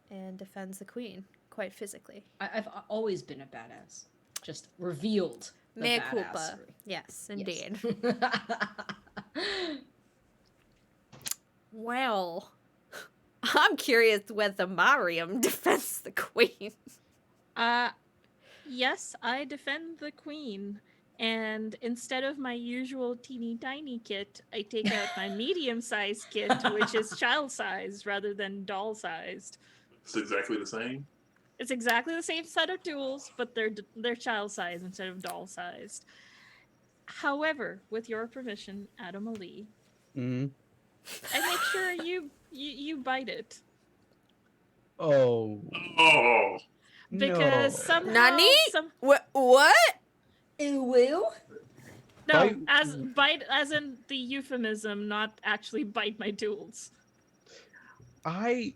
and defends the queen quite physically. I've always been a badass. Just revealed. Mea culpa. Yes, indeed. Yes. Well, I'm curious whether Mariam defends the queen. Yes, I defend the queen. And instead of my usual teeny tiny kit, I take out my medium-sized kit, which is child-sized rather than doll-sized. It's exactly the same? It's exactly the same set of tools, but they're child-sized instead of doll-sized. However, with your permission, Adam Ali, Mm-hmm. I make sure you bite it. Oh. Because no. somehow... Nani? What? Ew. No, Bite- bite as in the euphemism, not actually bite my tools. I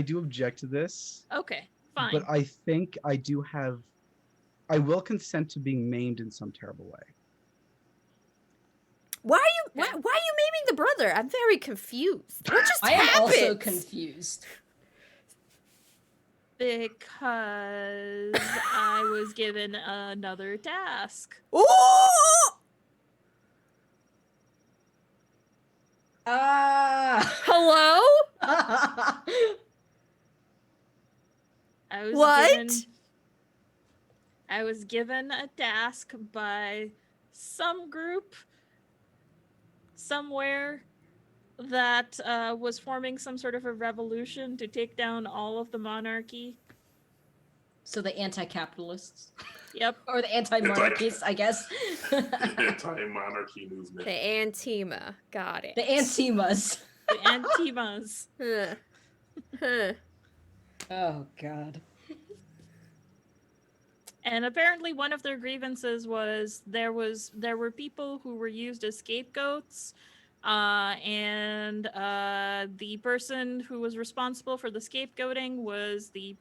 do object to this, Okay, fine. but I think I do have. I will consent to being maimed in some terrible way. Why are you Okay. why are you maiming the brother? I'm very confused. What just I am happened? also confused. Because I was given another task. Ooh! Hello? I was What? I was given a task by some group somewhere that was forming some sort of a revolution to take down all of the monarchy. So the anti-capitalists. Yep. Or the anti-monarchists, I guess. Anti-monarchy movement. The Antima. Got it. The Antimas. The Antimas. Huh. Huh. Oh, God. And apparently one of their grievances was there were people who were used as scapegoats, and the person who was responsible for the scapegoating was the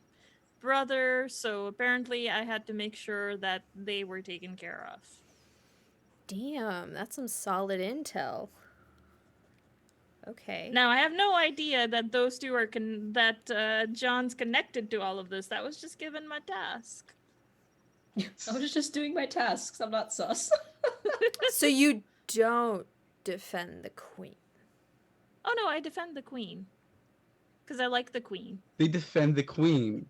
brother, so apparently I had to make sure that they were taken care of. Damn, that's some solid intel. Okay. Now I have no idea that those two are John's connected to all of this. That was just given my task. I was just doing my tasks. I'm not sus. So you don't defend the queen. Oh no, I defend the queen. Because I like the queen. They defend the queen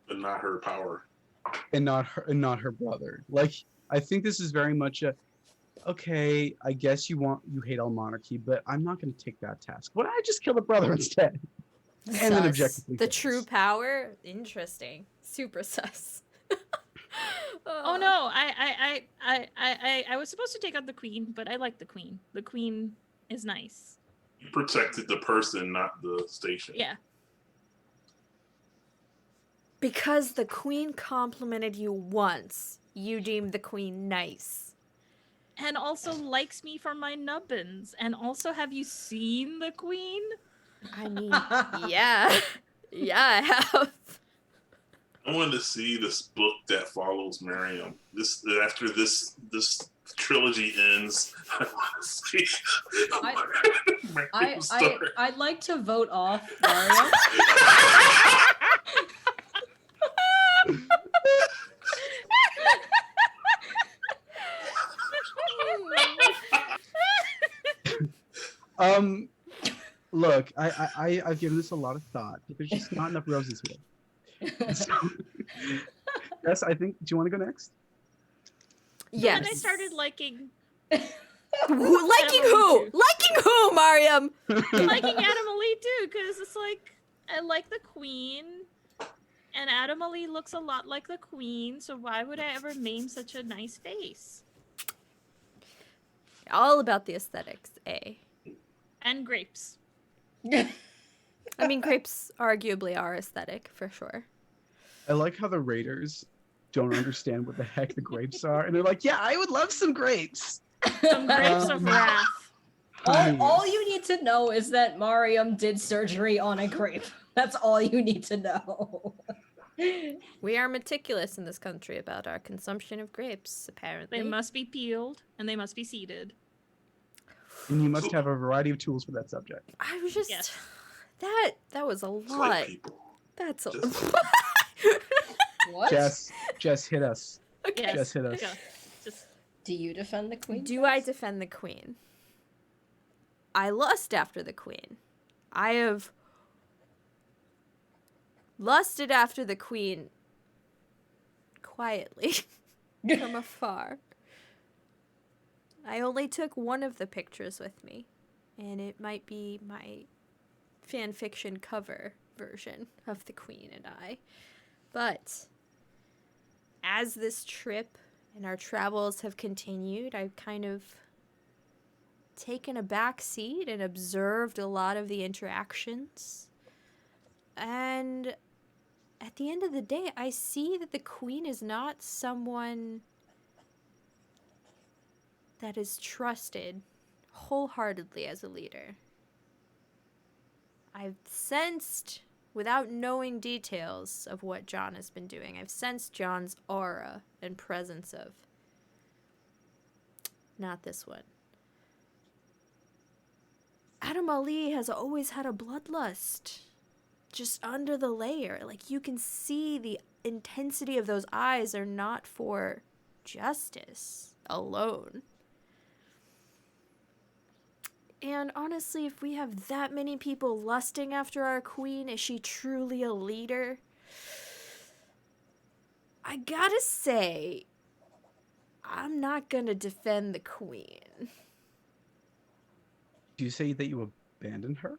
But not her power. and not her brother. Like, I think this is very much a, okay, I guess you hate all monarchy, but I'm not going to take that task. Why don't I just kill the brother instead? And then Sus. objectively The fails. true power? Interesting. Super sus. Oh no, I was supposed to take out the queen, but I like the queen. The queen is nice. You protected the person, not the station. Yeah. Because the queen complimented you once, you deemed the queen nice. And also likes me for my nubbins. And also, have you seen the queen? I mean, yeah. Yeah, I have. I wanted to see this book that follows Miriam. After this trilogy ends, I want to see Miriam's story. I'd like to vote off Mario. Look, I've given this a lot of thought, but there's just not enough roses here. So, yes, I think. Do you want to go next? Yes. And I started liking Liking who? too. Liking who, Mariam? liking Adamalie too, because it's like I like the queen, and Adamalie looks a lot like the queen. So why would I ever name such a nice face? All about the aesthetics, eh? And grapes. I mean, grapes arguably are aesthetic, for sure. I like how the Raiders don't understand what the heck the grapes are, and they're like, "Yeah, I would love some grapes." Some grapes of wrath. All you need to know is that Mariam did surgery on a grape. That's all you need to know. We are meticulous in this country about our consumption of grapes, apparently. They must be peeled and they must be seeded. And you must have a variety of tools for that subject. I was just... Yes. That was a It's lot. like people. That's a Just- What? Jess, hit us. Yes. Just hit us. Go. Just Do you defend the queen? Do I defend the queen? I lust after the queen. I have lusted after the queen quietly from afar. I only took one of the pictures with me, and it might be my fan fiction cover version of the queen and I. But as this trip and our travels have continued, I've kind of taken a back seat and observed a lot of the interactions. And at the end of the day, I see that the queen is not someone that is trusted wholeheartedly as a leader. I've sensed, without knowing details of what John has been doing, I've sensed John's aura and presence of. Not this one. Adam Ali has always had a bloodlust. Just under the layer. Like, you can see the intensity of those eyes are not for justice alone. And honestly, if we have that many people lusting after our queen, is she truly a leader? I gotta say, I'm not gonna defend the queen. Do you say that you abandoned her?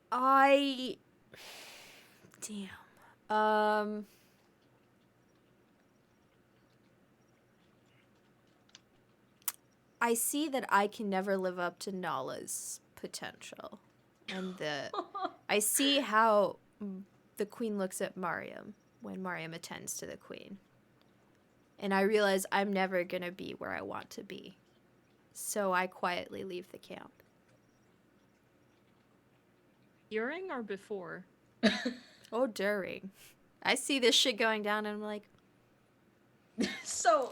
Damn. I see that I can never live up to Nala's potential. And I see how the queen looks at Mariam when Mariam attends to the queen. And I realize I'm never going to be where I want to be. So I quietly leave the camp. During or before? Oh, during. I see this shit going down and I'm like, So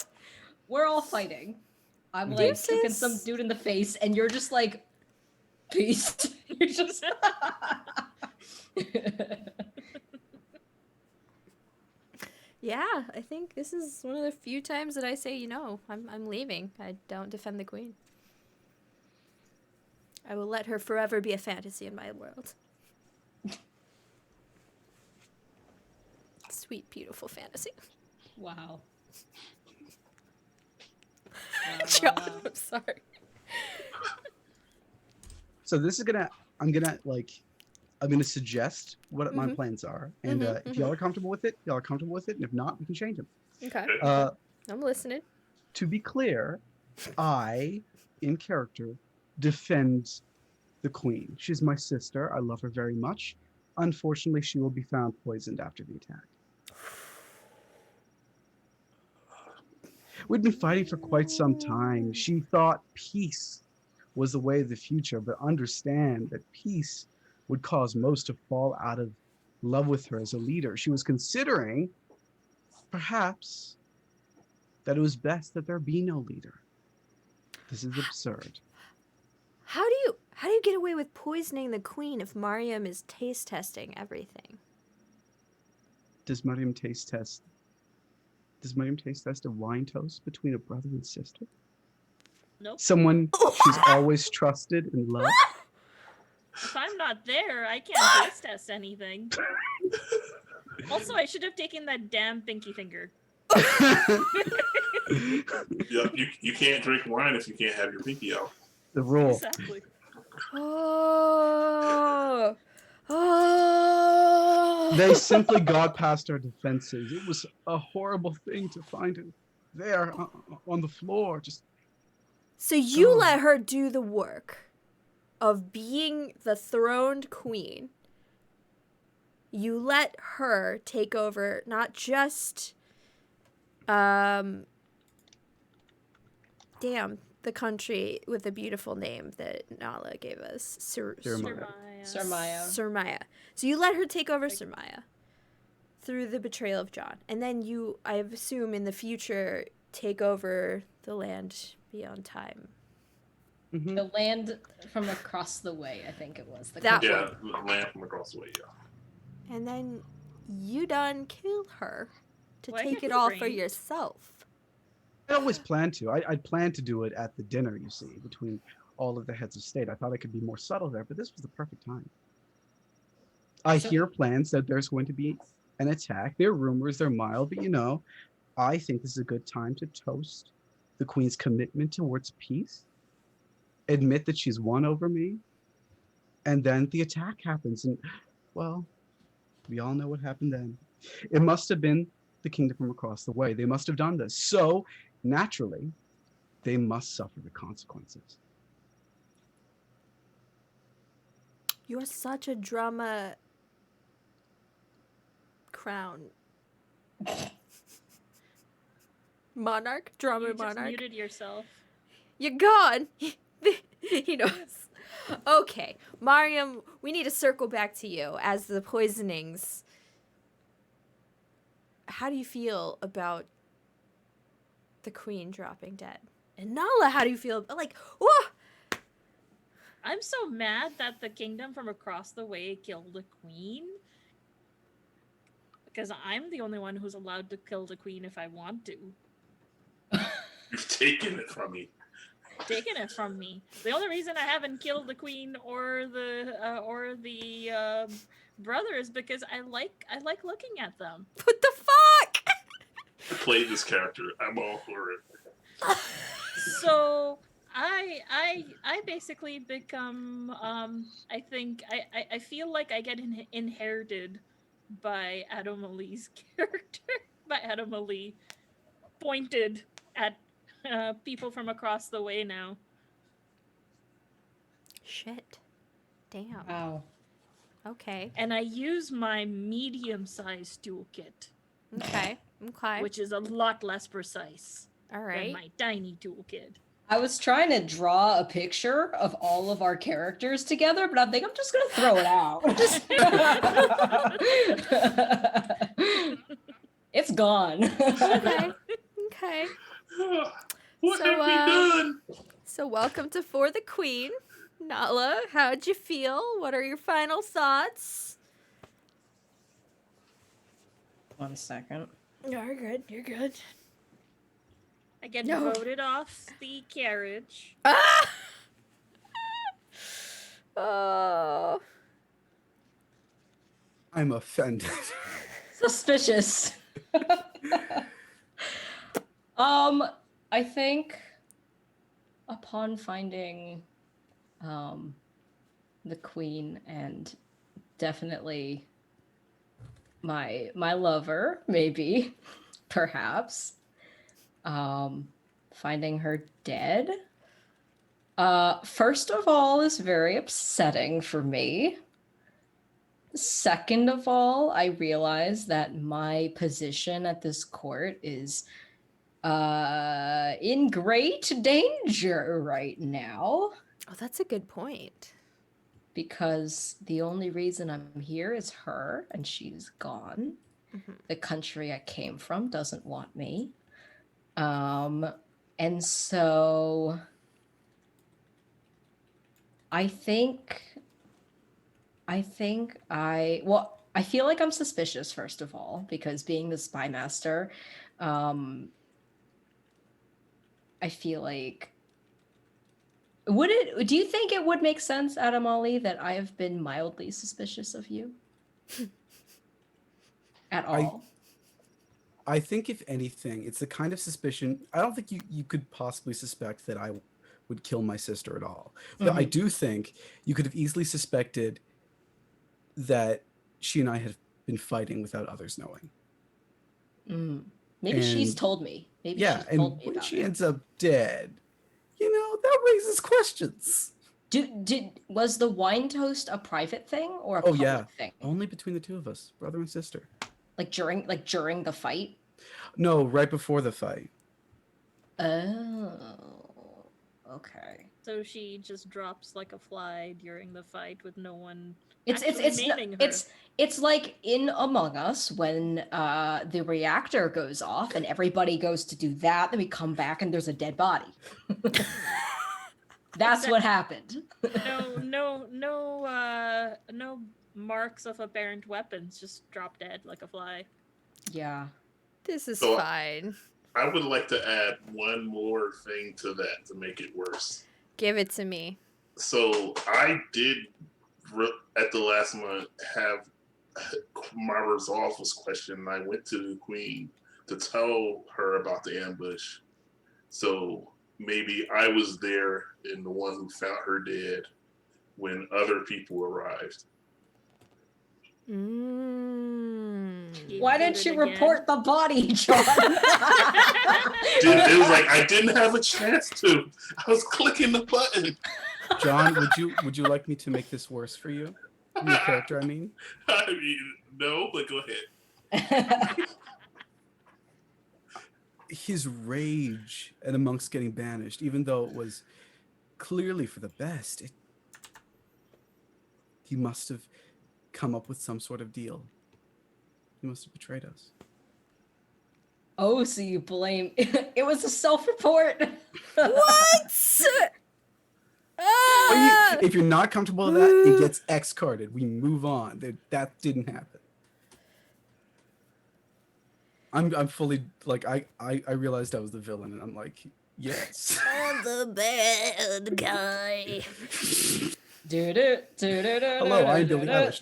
we're all fighting. I'm like kicking Deuces. some dude in the face, and you're just like, peace. You're just. yeah, I think this is one of the few times that I say, I'm leaving. I don't defend the queen. I will let her forever be a fantasy in my world. Sweet, beautiful fantasy. Wow. John, I'm sorry. So this is I'm gonna suggest what my plans are, and if y'all are comfortable with it, y'all are comfortable with it, and if not, we can change them. Okay. Uh, I'm listening. to be clear, I, in character, defend the queen. She's my sister. I love her very much. Unfortunately, she will be found poisoned after the attack. We'd been fighting for quite some time. She thought peace was the way of the future, but understand that peace would cause most to fall out of love with her as a leader. She was considering, perhaps, that it was best that there be no leader. This is absurd. How do you get away with poisoning the queen if Mariam is taste testing everything? Does Mariam taste test a wine toast between a brother and sister? Nope. Someone she's always trusted and loved? If I'm not there, I can't taste test anything. Also, I should have taken that damn pinky finger. Yeah, you can't drink wine if you can't have your pinky out. The rule. Exactly. Oh. Oh. They simply got past our defenses. It was a horrible thing to find her there on the floor. So you let her do the work of being the throned queen. You let her take over not just the country with the beautiful name that Nala gave us. Surmaya. Surmaya. So you let her take over Surmaya through the betrayal of John. And then you, I assume in the future, take over the land beyond time. Mm-hmm. The land from across the way, I think it was. That Yeah, land from across the way, yeah. And then you done kill her to Well, I take get it the all brain. for yourself. I always planned to. I'd planned to do it at the dinner, you see, between all of the heads of state. I thought I could be more subtle there, but this was the perfect time. I hear plans that there's going to be an attack. There are rumors, they're mild, but I think this is a good time to toast the queen's commitment towards peace, admit that she's won over me, and then the attack happens. And, well, we all know what happened then. It must have been the kingdom from across the way. They must have done this. So, naturally, they must suffer the consequences. You're such a drama crown. Monarch? Drama You just monarch? muted yourself. You're gone. He knows. Okay, Mariam, we need to circle back to you as the poisonings. How do you feel about the queen dropping dead? And Nala, how do you feel? Like, whoa! I'm so mad that the kingdom from across the way killed the queen. Because I'm the only one who's allowed to kill the queen if I want to. You've taken it from me. Taken it from me. The only reason I haven't killed the queen or the brother is because I like looking at them. What the fuck? I played this character. I'm all for it. So I basically become I feel like I get inherited by Adam Ali's character, by Adam Ali, pointed at people from across the way now. Shit. Damn. Wow. Okay. And I use my medium-sized toolkit, Okay. Okay. which is a lot less precise All than right. my tiny toolkit. I was trying to draw a picture of all of our characters together, but I think I'm just gonna throw it out. It's gone. Okay. Okay. What So, have we done? So welcome to For the Queen. Nala, how'd you feel? What are your final thoughts? 1 second. You're good. You're good. I get No. voted off the carriage. Ah! Oh. I'm offended. Suspicious. I think upon finding the queen and definitely my lover, maybe, perhaps, finding her dead, first of all, is very upsetting for me. Second of all, I realize that my position at this court is in great danger right now, Oh, that's a good point. because the only reason I'm here is her, and she's gone. Mhm. The country I came from doesn't want me. And so I feel like I'm suspicious, first of all, because being the spy master, I feel like, do you think it would make sense, Adam Ali, that I have been mildly suspicious of you? At all? I think if anything, it's the kind of suspicion. I don't think you could possibly suspect that I would kill my sister at all. But I do think you could have easily suspected that she and I had been fighting without others knowing. Maybe she's And- told me. Maybe Yeah, she's and told me when about she it. ends up dead, that raises questions. Was the wine toast a private thing or a Oh, public yeah. thing? Only between the two of us, brother and sister. Like during the fight? No, right before the fight. Oh, okay. So she just drops like a fly during the fight with no one It's actually naming her. it's like in Among Us when the reactor goes off and everybody goes to do that, then we come back and there's a dead body. That's what happened. No marks of apparent weapons, just drop dead like a fly. Yeah. This is So- fine. I would like to add one more thing to that to make it worse. Give it to me. So I did, at the last month, have my resolve was questioned. I went to the queen to tell her about the ambush. So maybe I was there and the one who found her dead when other people arrived. Why didn't you report the body, John? It was like I didn't have a chance to. I was clicking the button. John, would you like me to make this worse for you? Your character, I mean. I mean, no, but go ahead. His rage at amongst getting banished, even though it was clearly for the best. He must have come up with some sort of deal. He must have betrayed us. Oh, so you blame it was a self-report. What? But if you're not comfortable with that, it gets X-carded. We move on. That didn't happen. I'm fully like I realized I was the villain, and I'm like, yes. I'm the bad guy. Hello, I'm Billie Eilish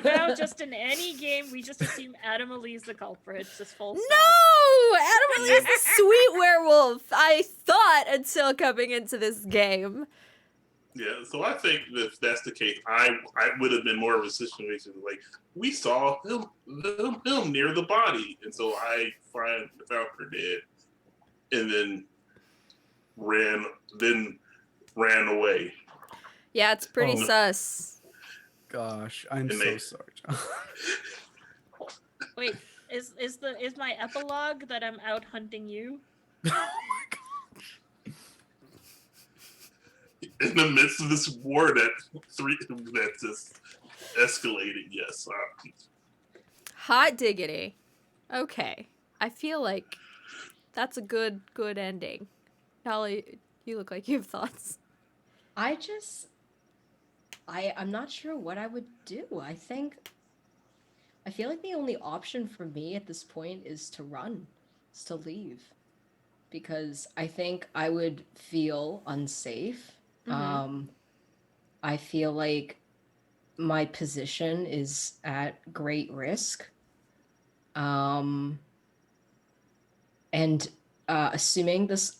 Now, just in any game, we just assume Adam Lee's the culprit. Just full stop. No! Adam Lee's the sweet werewolf, I thought, until coming into this game. Yeah, so I think if that's the case, I would have been more of a situation like we saw him near the body, and so I found her dead, and then ran away. Yeah, it's pretty sus. Gosh, I'm so sorry, John. Wait, is my epilogue that I'm out hunting you? Oh my God. In the midst of this war that just escalated, yes. Hot diggity. Okay. I feel like that's a good ending. Holly, you look like you have thoughts. I'm not sure what I would do. I feel like the only option for me at this point is to run, is to leave. Because I think I would feel unsafe. Mm-hmm. I feel like my position is at great risk. And assuming this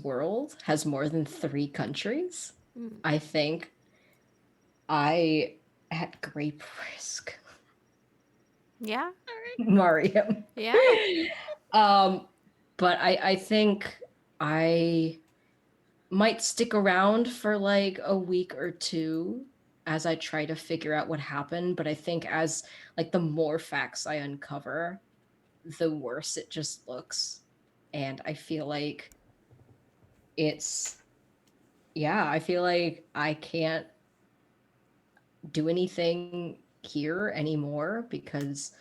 world has more than 3 countries, I think I at great risk. Yeah. Mario. Yeah. But I think I might stick around for like a week or 2 as I try to figure out what happened. But I think as like the more facts I uncover, the worse it just looks. And I feel like I feel like I can't do anything here anymore because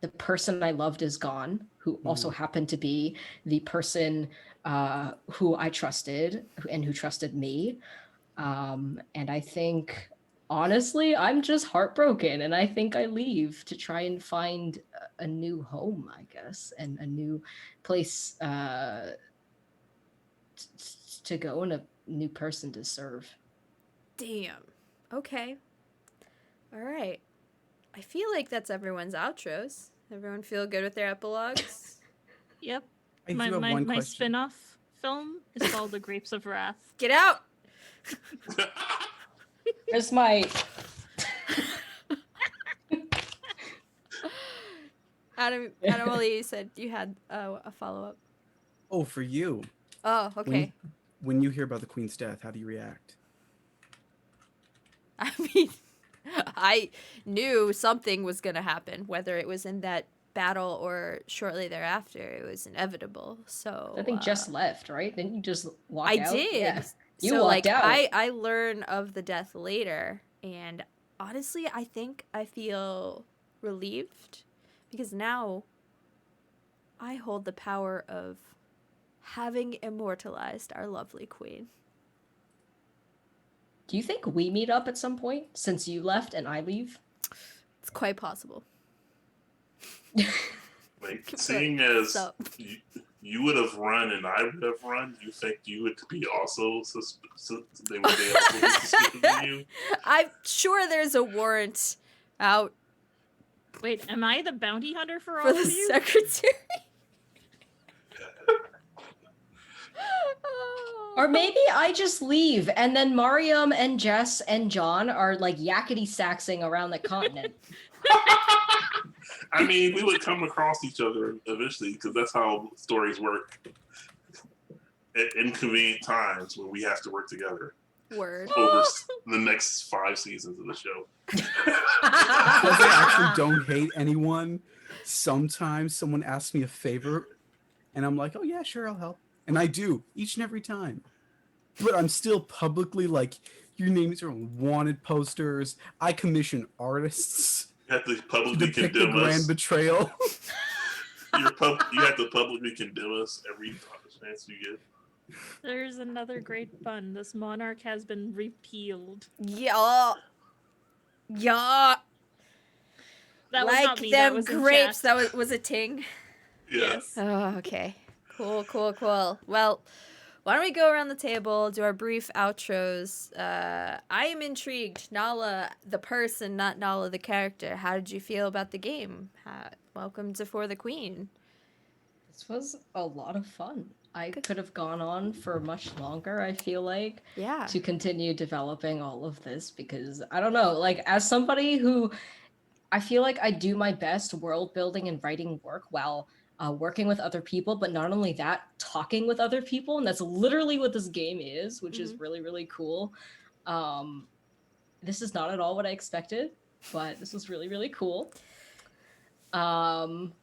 the person I loved is gone, who also happened to be the person who I trusted and who trusted me. And I think, honestly, I'm just heartbroken, and I think I leave to try and find a new home, I guess, and a new place to go and a new person to serve. Damn. Okay. All right. I feel like that's everyone's outros. Everyone feel good with their epilogues? Yep. I do My have one question. spin-off film is called The Grapes of Wrath. Get out! There's my... Adam Ali, you said you had a follow-up. Oh, for you. Oh, okay. When you hear about the Queen's death, how do you react? I mean, I knew something was going to happen, whether it was in that battle or shortly thereafter. It was inevitable. So I think Jess left, right? Didn't you just walk out? I did. Yeah. You so walked out. I learn of the death later, and honestly, I think I feel relieved because now I hold the power of having immortalized our lovely queen. Do you think we meet up at some point since you left and I leave? It's quite possible. Like, seeing as you would have run and I would have run, you think you would be also suspicious of you? I'm sure there's a warrant out Wait, am I the bounty hunter for all for the of you? secretary. Or maybe I just leave and then Mariam and Jess and John are like yakety saxing around the continent. I mean, we would come across each other eventually because that's how stories work. At inconvenient times when we have to work together. Word. Over the next 5 seasons of the show. Because I actually don't hate anyone. Sometimes someone asks me a favor, and I'm like, "Oh yeah, sure, I'll help." And I do, each and every time. But I'm still publicly like, your names are on wanted posters. I commission artists You have to to publicly depict the condemn grand us. betrayal. You have to publicly condemn us every chance you get. There's another great pun. This monarch has been repealed. Yeah. Yeah. That was like not me. That them was in grapes. chat. That was a ting. Yeah. Yes. Oh, okay. Cool. Well, why don't we go around the table, do our brief outros? I am intrigued. Nala, the person, not Nala, the character. How did you feel about the game? Welcome to For the Queen. This was a lot of fun. I could have gone on for much longer, I feel like, Yeah. to continue developing all of this because I don't know, like as somebody who I feel like I do my best world building and writing work while working with other people, but not only that, talking with other people. And that's literally what this game is, which is really, really cool. This is not at all what I expected, but this was really, really cool. I'm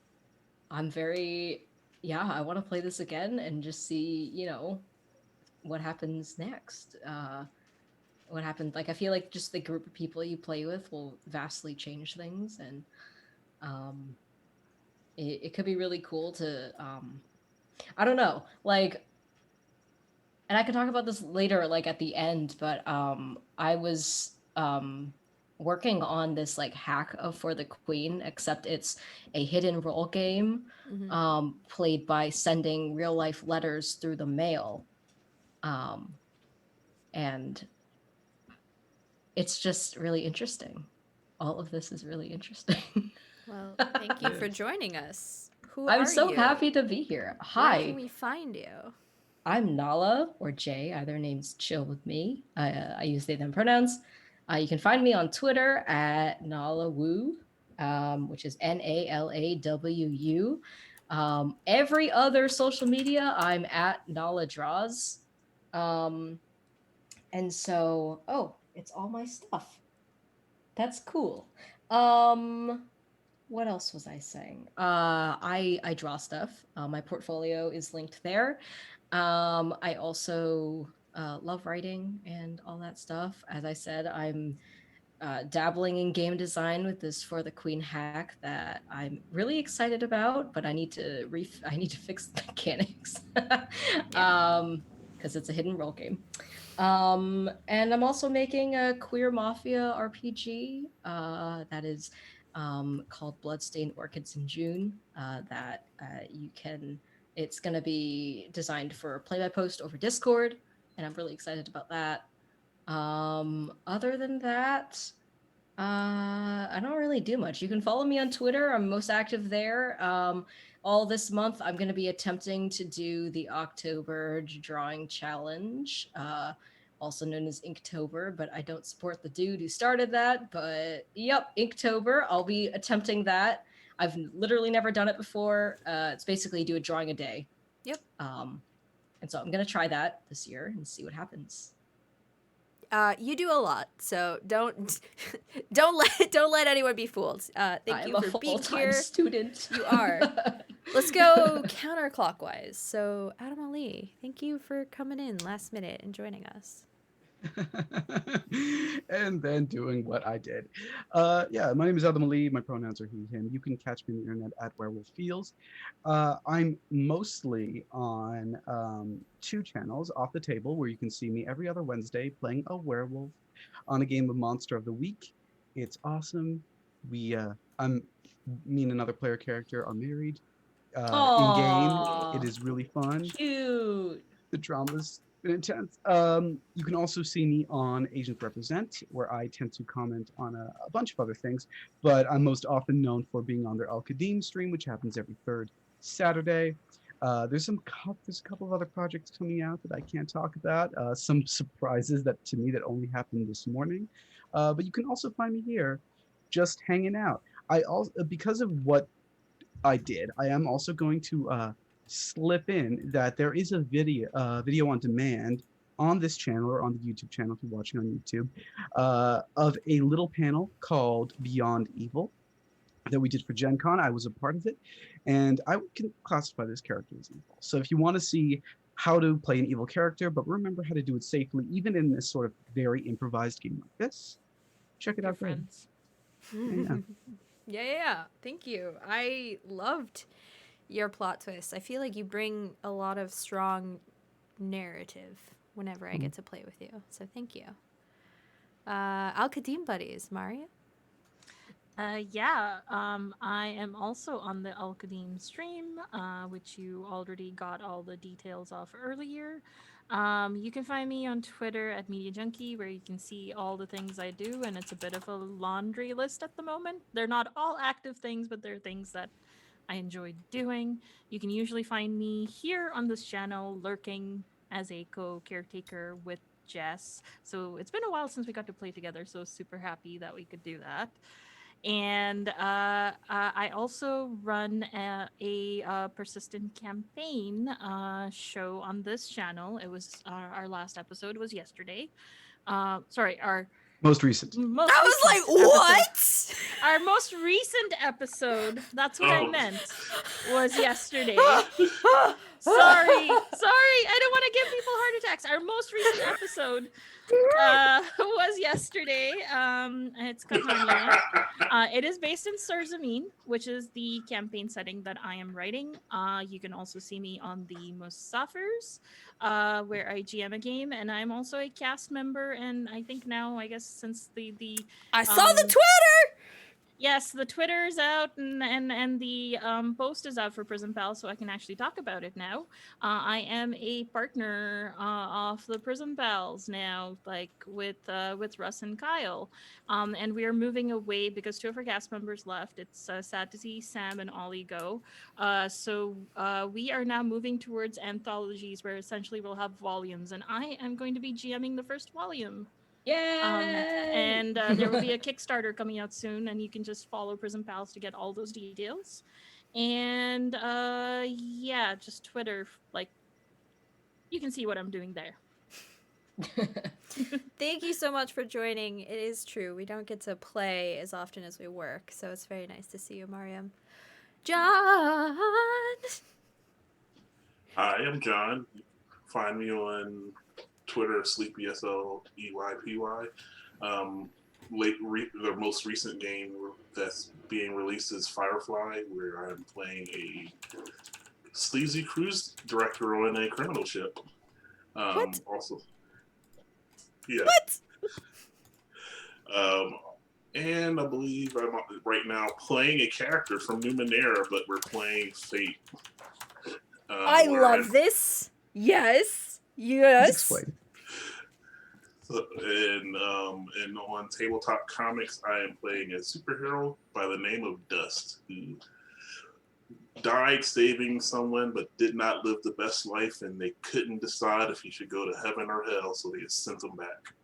very, I want to play this again and just see, what happens next. What happened, like I feel like just the group of people you play with will vastly change things, and it could be really cool to I don't know, like, and I can talk about this later, like at the end, but I was working on this like hack of For the Queen, except it's a hidden role game played by sending real life letters through the mail, and it's just really interesting. All of this is really interesting. Well, thank you for joining us. Who I'm are so you? happy to be here. Where Hi, can we find you? I'm Nala, or Jay. Either name's chill with me. I use they them pronouns. You can find me on Twitter at NalaWoo, which is NALAWU. Every other social media, I'm at Nala Draws. And so, it's all my stuff. That's cool. What else was I saying? I draw stuff. My portfolio is linked there. I also love writing and all that stuff. As I said, I'm dabbling in game design with this For the Queen hack that I'm really excited about, but I need to fix the mechanics because it's a hidden role game. And I'm also making a queer mafia RPG that is called Bloodstained Orchids in June. It's going to be designed for play by post over Discord, and I'm really excited about that. Other than that, I don't really do much. You can follow me on Twitter. I'm most active there. All this month, I'm going to be attempting to do the October drawing challenge, also known as Inktober, but I don't support the dude who started that. But yep, Inktober. I'll be attempting that. I've literally never done it before. It's basically do a drawing a day. Yep. And so I'm going to try that this year and see what happens. You do a lot, so don't let anyone be fooled. Thank you for being here. I'm a full-time student. You are. Let's go counterclockwise. So, Adam Ali, thank you for coming in last minute and joining us. And then doing what I did. My name is Adam Ali. My pronouns are he, him. You can catch me on the internet at Werewolf Feels. I'm mostly on 2 channels, Off the Table, where you can see me every other Wednesday playing a werewolf on a game of Monster of the Week. It's awesome. Me and another player character are married in game. It is really fun. Cute. The drama's been intense. You can also see me on Asians Represent, where I tend to comment on a bunch of other things, but I'm most often known for being on their Al Qadim stream, which happens every 3rd Saturday. There's a couple of other projects coming out that I can't talk about. Some surprises that only happened this morning. But you can also find me here, just hanging out. I also, because of what I did, I am also going to slip in that there is a video on demand on this channel, or on the YouTube channel if you're watching on YouTube, of a little panel called Beyond Evil that we did for Gen Con. I was a part of it, and I can classify this character as evil. So if you want to see how to play an evil character, but remember how to do it safely, even in this sort of very improvised game like this. Check it Your out there. friends. Yeah. Yeah. Thank you. I loved your plot twist. I feel like you bring a lot of strong narrative whenever I get to play with you. So thank you. Al-Qadim buddies, Mario? I am also on the Al Qadim stream, which you already got all the details of earlier. You can find me on Twitter at Media Junkie, where you can see all the things I do, and it's a bit of a laundry list at the moment. They're not all active things, but they're things that I enjoy doing. You can usually find me here on this channel, lurking as a co-caretaker with Jess. So it's been a while since we got to play together, so super happy that we could do that. And I also run a persistent campaign show on this channel. It was our last episode was yesterday. Sorry, our Most recent. most I was like, recent episode- what? Our most recent episode, that's what I Oh. meant, was yesterday. Sorry, I don't want to give people heart attacks. Our most recent episode was yesterday. It's Catania. It is based in Surzamin, which is the campaign setting that I am writing. You can also see me on the Musafirs, where I GM a game, and I'm also a cast member. And I think now, I guess since the I saw the Twitter! yes, the Twitter's out and the post is out for Prison Pals, so I can actually talk about it now. I am a partner of the Prison Pals now, like with Russ and Kyle, and we are moving away because two of our cast members left. It's sad to see Sam and Ollie go. So we are now moving towards anthologies, where essentially we'll have volumes, and I am going to be GMing the first volume. Yay! And there will be a Kickstarter coming out soon, and you can just follow Prison Pals to get all those details. And yeah, just Twitter, like you can see what I'm doing there. Thank you so much for joining. It is true. We don't get to play as often as we work, so it's very nice to see you, Mariam. John! Hi, I'm John. Find me on Twitter, SleepySLEYPY. The most recent game that's being released is Firefly, where I'm playing a sleazy cruise director on a criminal ship. What? Also, yeah. What? And I believe I'm right now playing a character from Numenera, but we're playing Fate. I where love this. Yes. Please Yes. explain. And on Tabletop Comics, I am playing a superhero by the name of Dust, who died saving someone but did not live the best life, and they couldn't decide if he should go to heaven or hell, so they sent him back.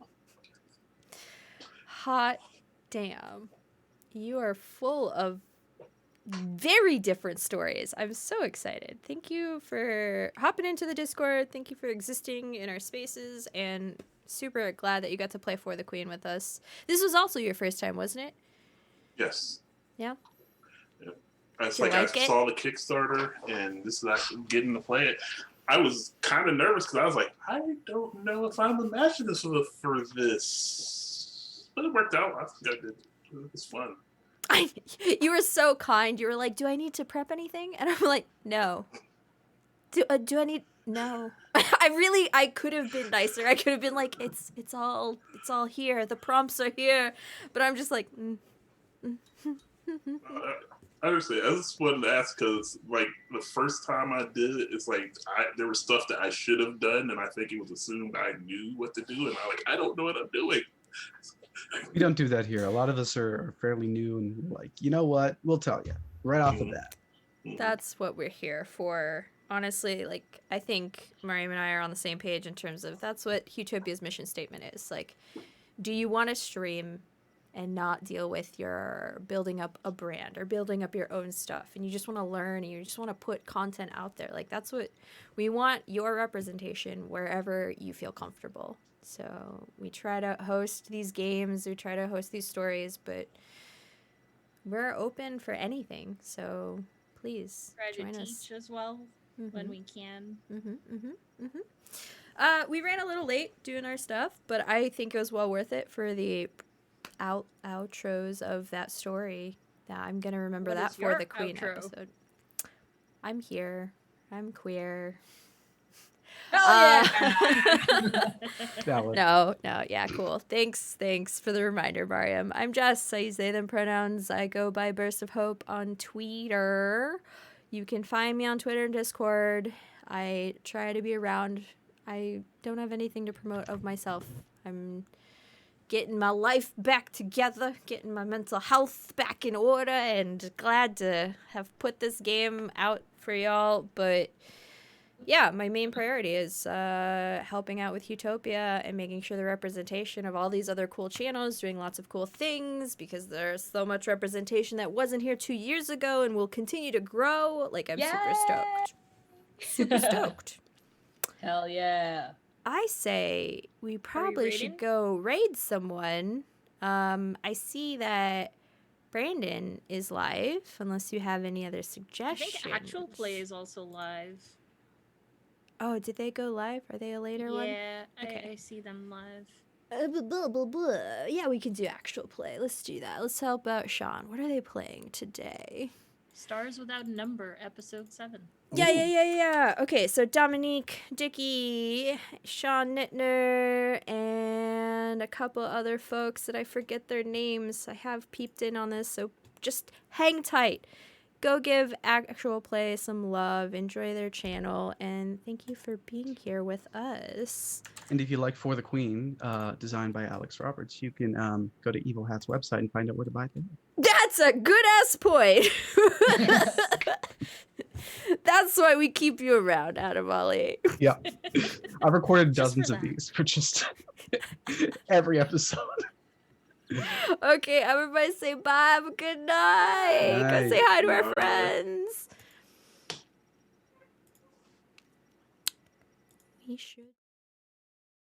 Hot damn. You are full of very different stories. I'm so excited. Thank you for hopping into the Discord. Thank you for existing in our spaces, and super glad that you got to play For the Queen with us. This was also your first time, wasn't it? Yes. Yeah. Yep. It's Do you like I like it? saw the Kickstarter, and this is actually getting to play it. I was kind of nervous because I was like, I don't know if I'm imagining for this, but it worked out. I think I did. It was fun. You were so kind. You were like, "Do I need to prep anything?" And I'm like, "No." Do I need? No. I could have been nicer. I could have been like, "It's all here. The prompts are here," but I'm just like. I understand. I just wanted to ask because, like, the first time I did it, it's like there was stuff that I should have done, and I think it was assumed I knew what to do, and I don't know what I'm doing. We don't do that here. A lot of us are fairly new and like, you know what? We'll tell you right off the bat. That's what we're here for. Honestly, like, I think Mariam and I are on the same page in terms of that's what Huetopia's mission statement is. Like, do you want to stream and not deal with your building up a brand or building up your own stuff, and you just want to learn and you just want to put content out there? Like, that's what we want, your representation wherever you feel comfortable. So we try to host these games, we try to host these stories, but we're open for anything. So please Try to join us. teach as well. when we can. We ran a little late doing our stuff, but I think it was well worth it for the outros of that story. Yeah, I'm gonna remember What that is for your the Queen outro? episode. I'm here. I'm queer. Hell Valid. No, yeah, cool. Thanks for the reminder, Mariam. I'm Jess. I use they, them pronouns. I go by Burst of Hope on Twitter. You can find me on Twitter and Discord. I try to be around. I don't have anything to promote of myself. I'm getting my life back together, getting my mental health back in order, and glad to have put this game out for y'all. But yeah, my main priority is helping out with Huetopia and making sure the representation of all these other cool channels doing lots of cool things, because there's so much representation that wasn't here 2 years ago and will continue to grow. Like, I'm super stoked. Super stoked. Hell yeah. I say we probably raiding? should go raid someone. I see that Brandon is live, unless you have any other I suggestions. think actual play is also live. Oh, did they go live? Are they a later one? Yeah, Okay. I see them live. Blah, blah, blah. Yeah, we can do actual play. Let's do that. Let's help out Sean. What are they playing today? Stars Without Number, episode 7. Yeah. Okay, so Dominique, Dicky, Sean Nittner, and a couple other folks that I forget their names. I have peeped in on this, so just hang tight. Go give actual play some love, enjoy their channel, and thank you for being here with us. And if you like For the Queen, designed by Alex Roberts, you can go to Evil Hat's website and find out where to buy things. That's a good ass point. That's why we keep you around, Adam Ollie. Yeah. I've recorded Just dozens for of that. these for just every episode. Okay, everybody say bye. Have a good night. Go Night. say hi to our Bye. friends. We should.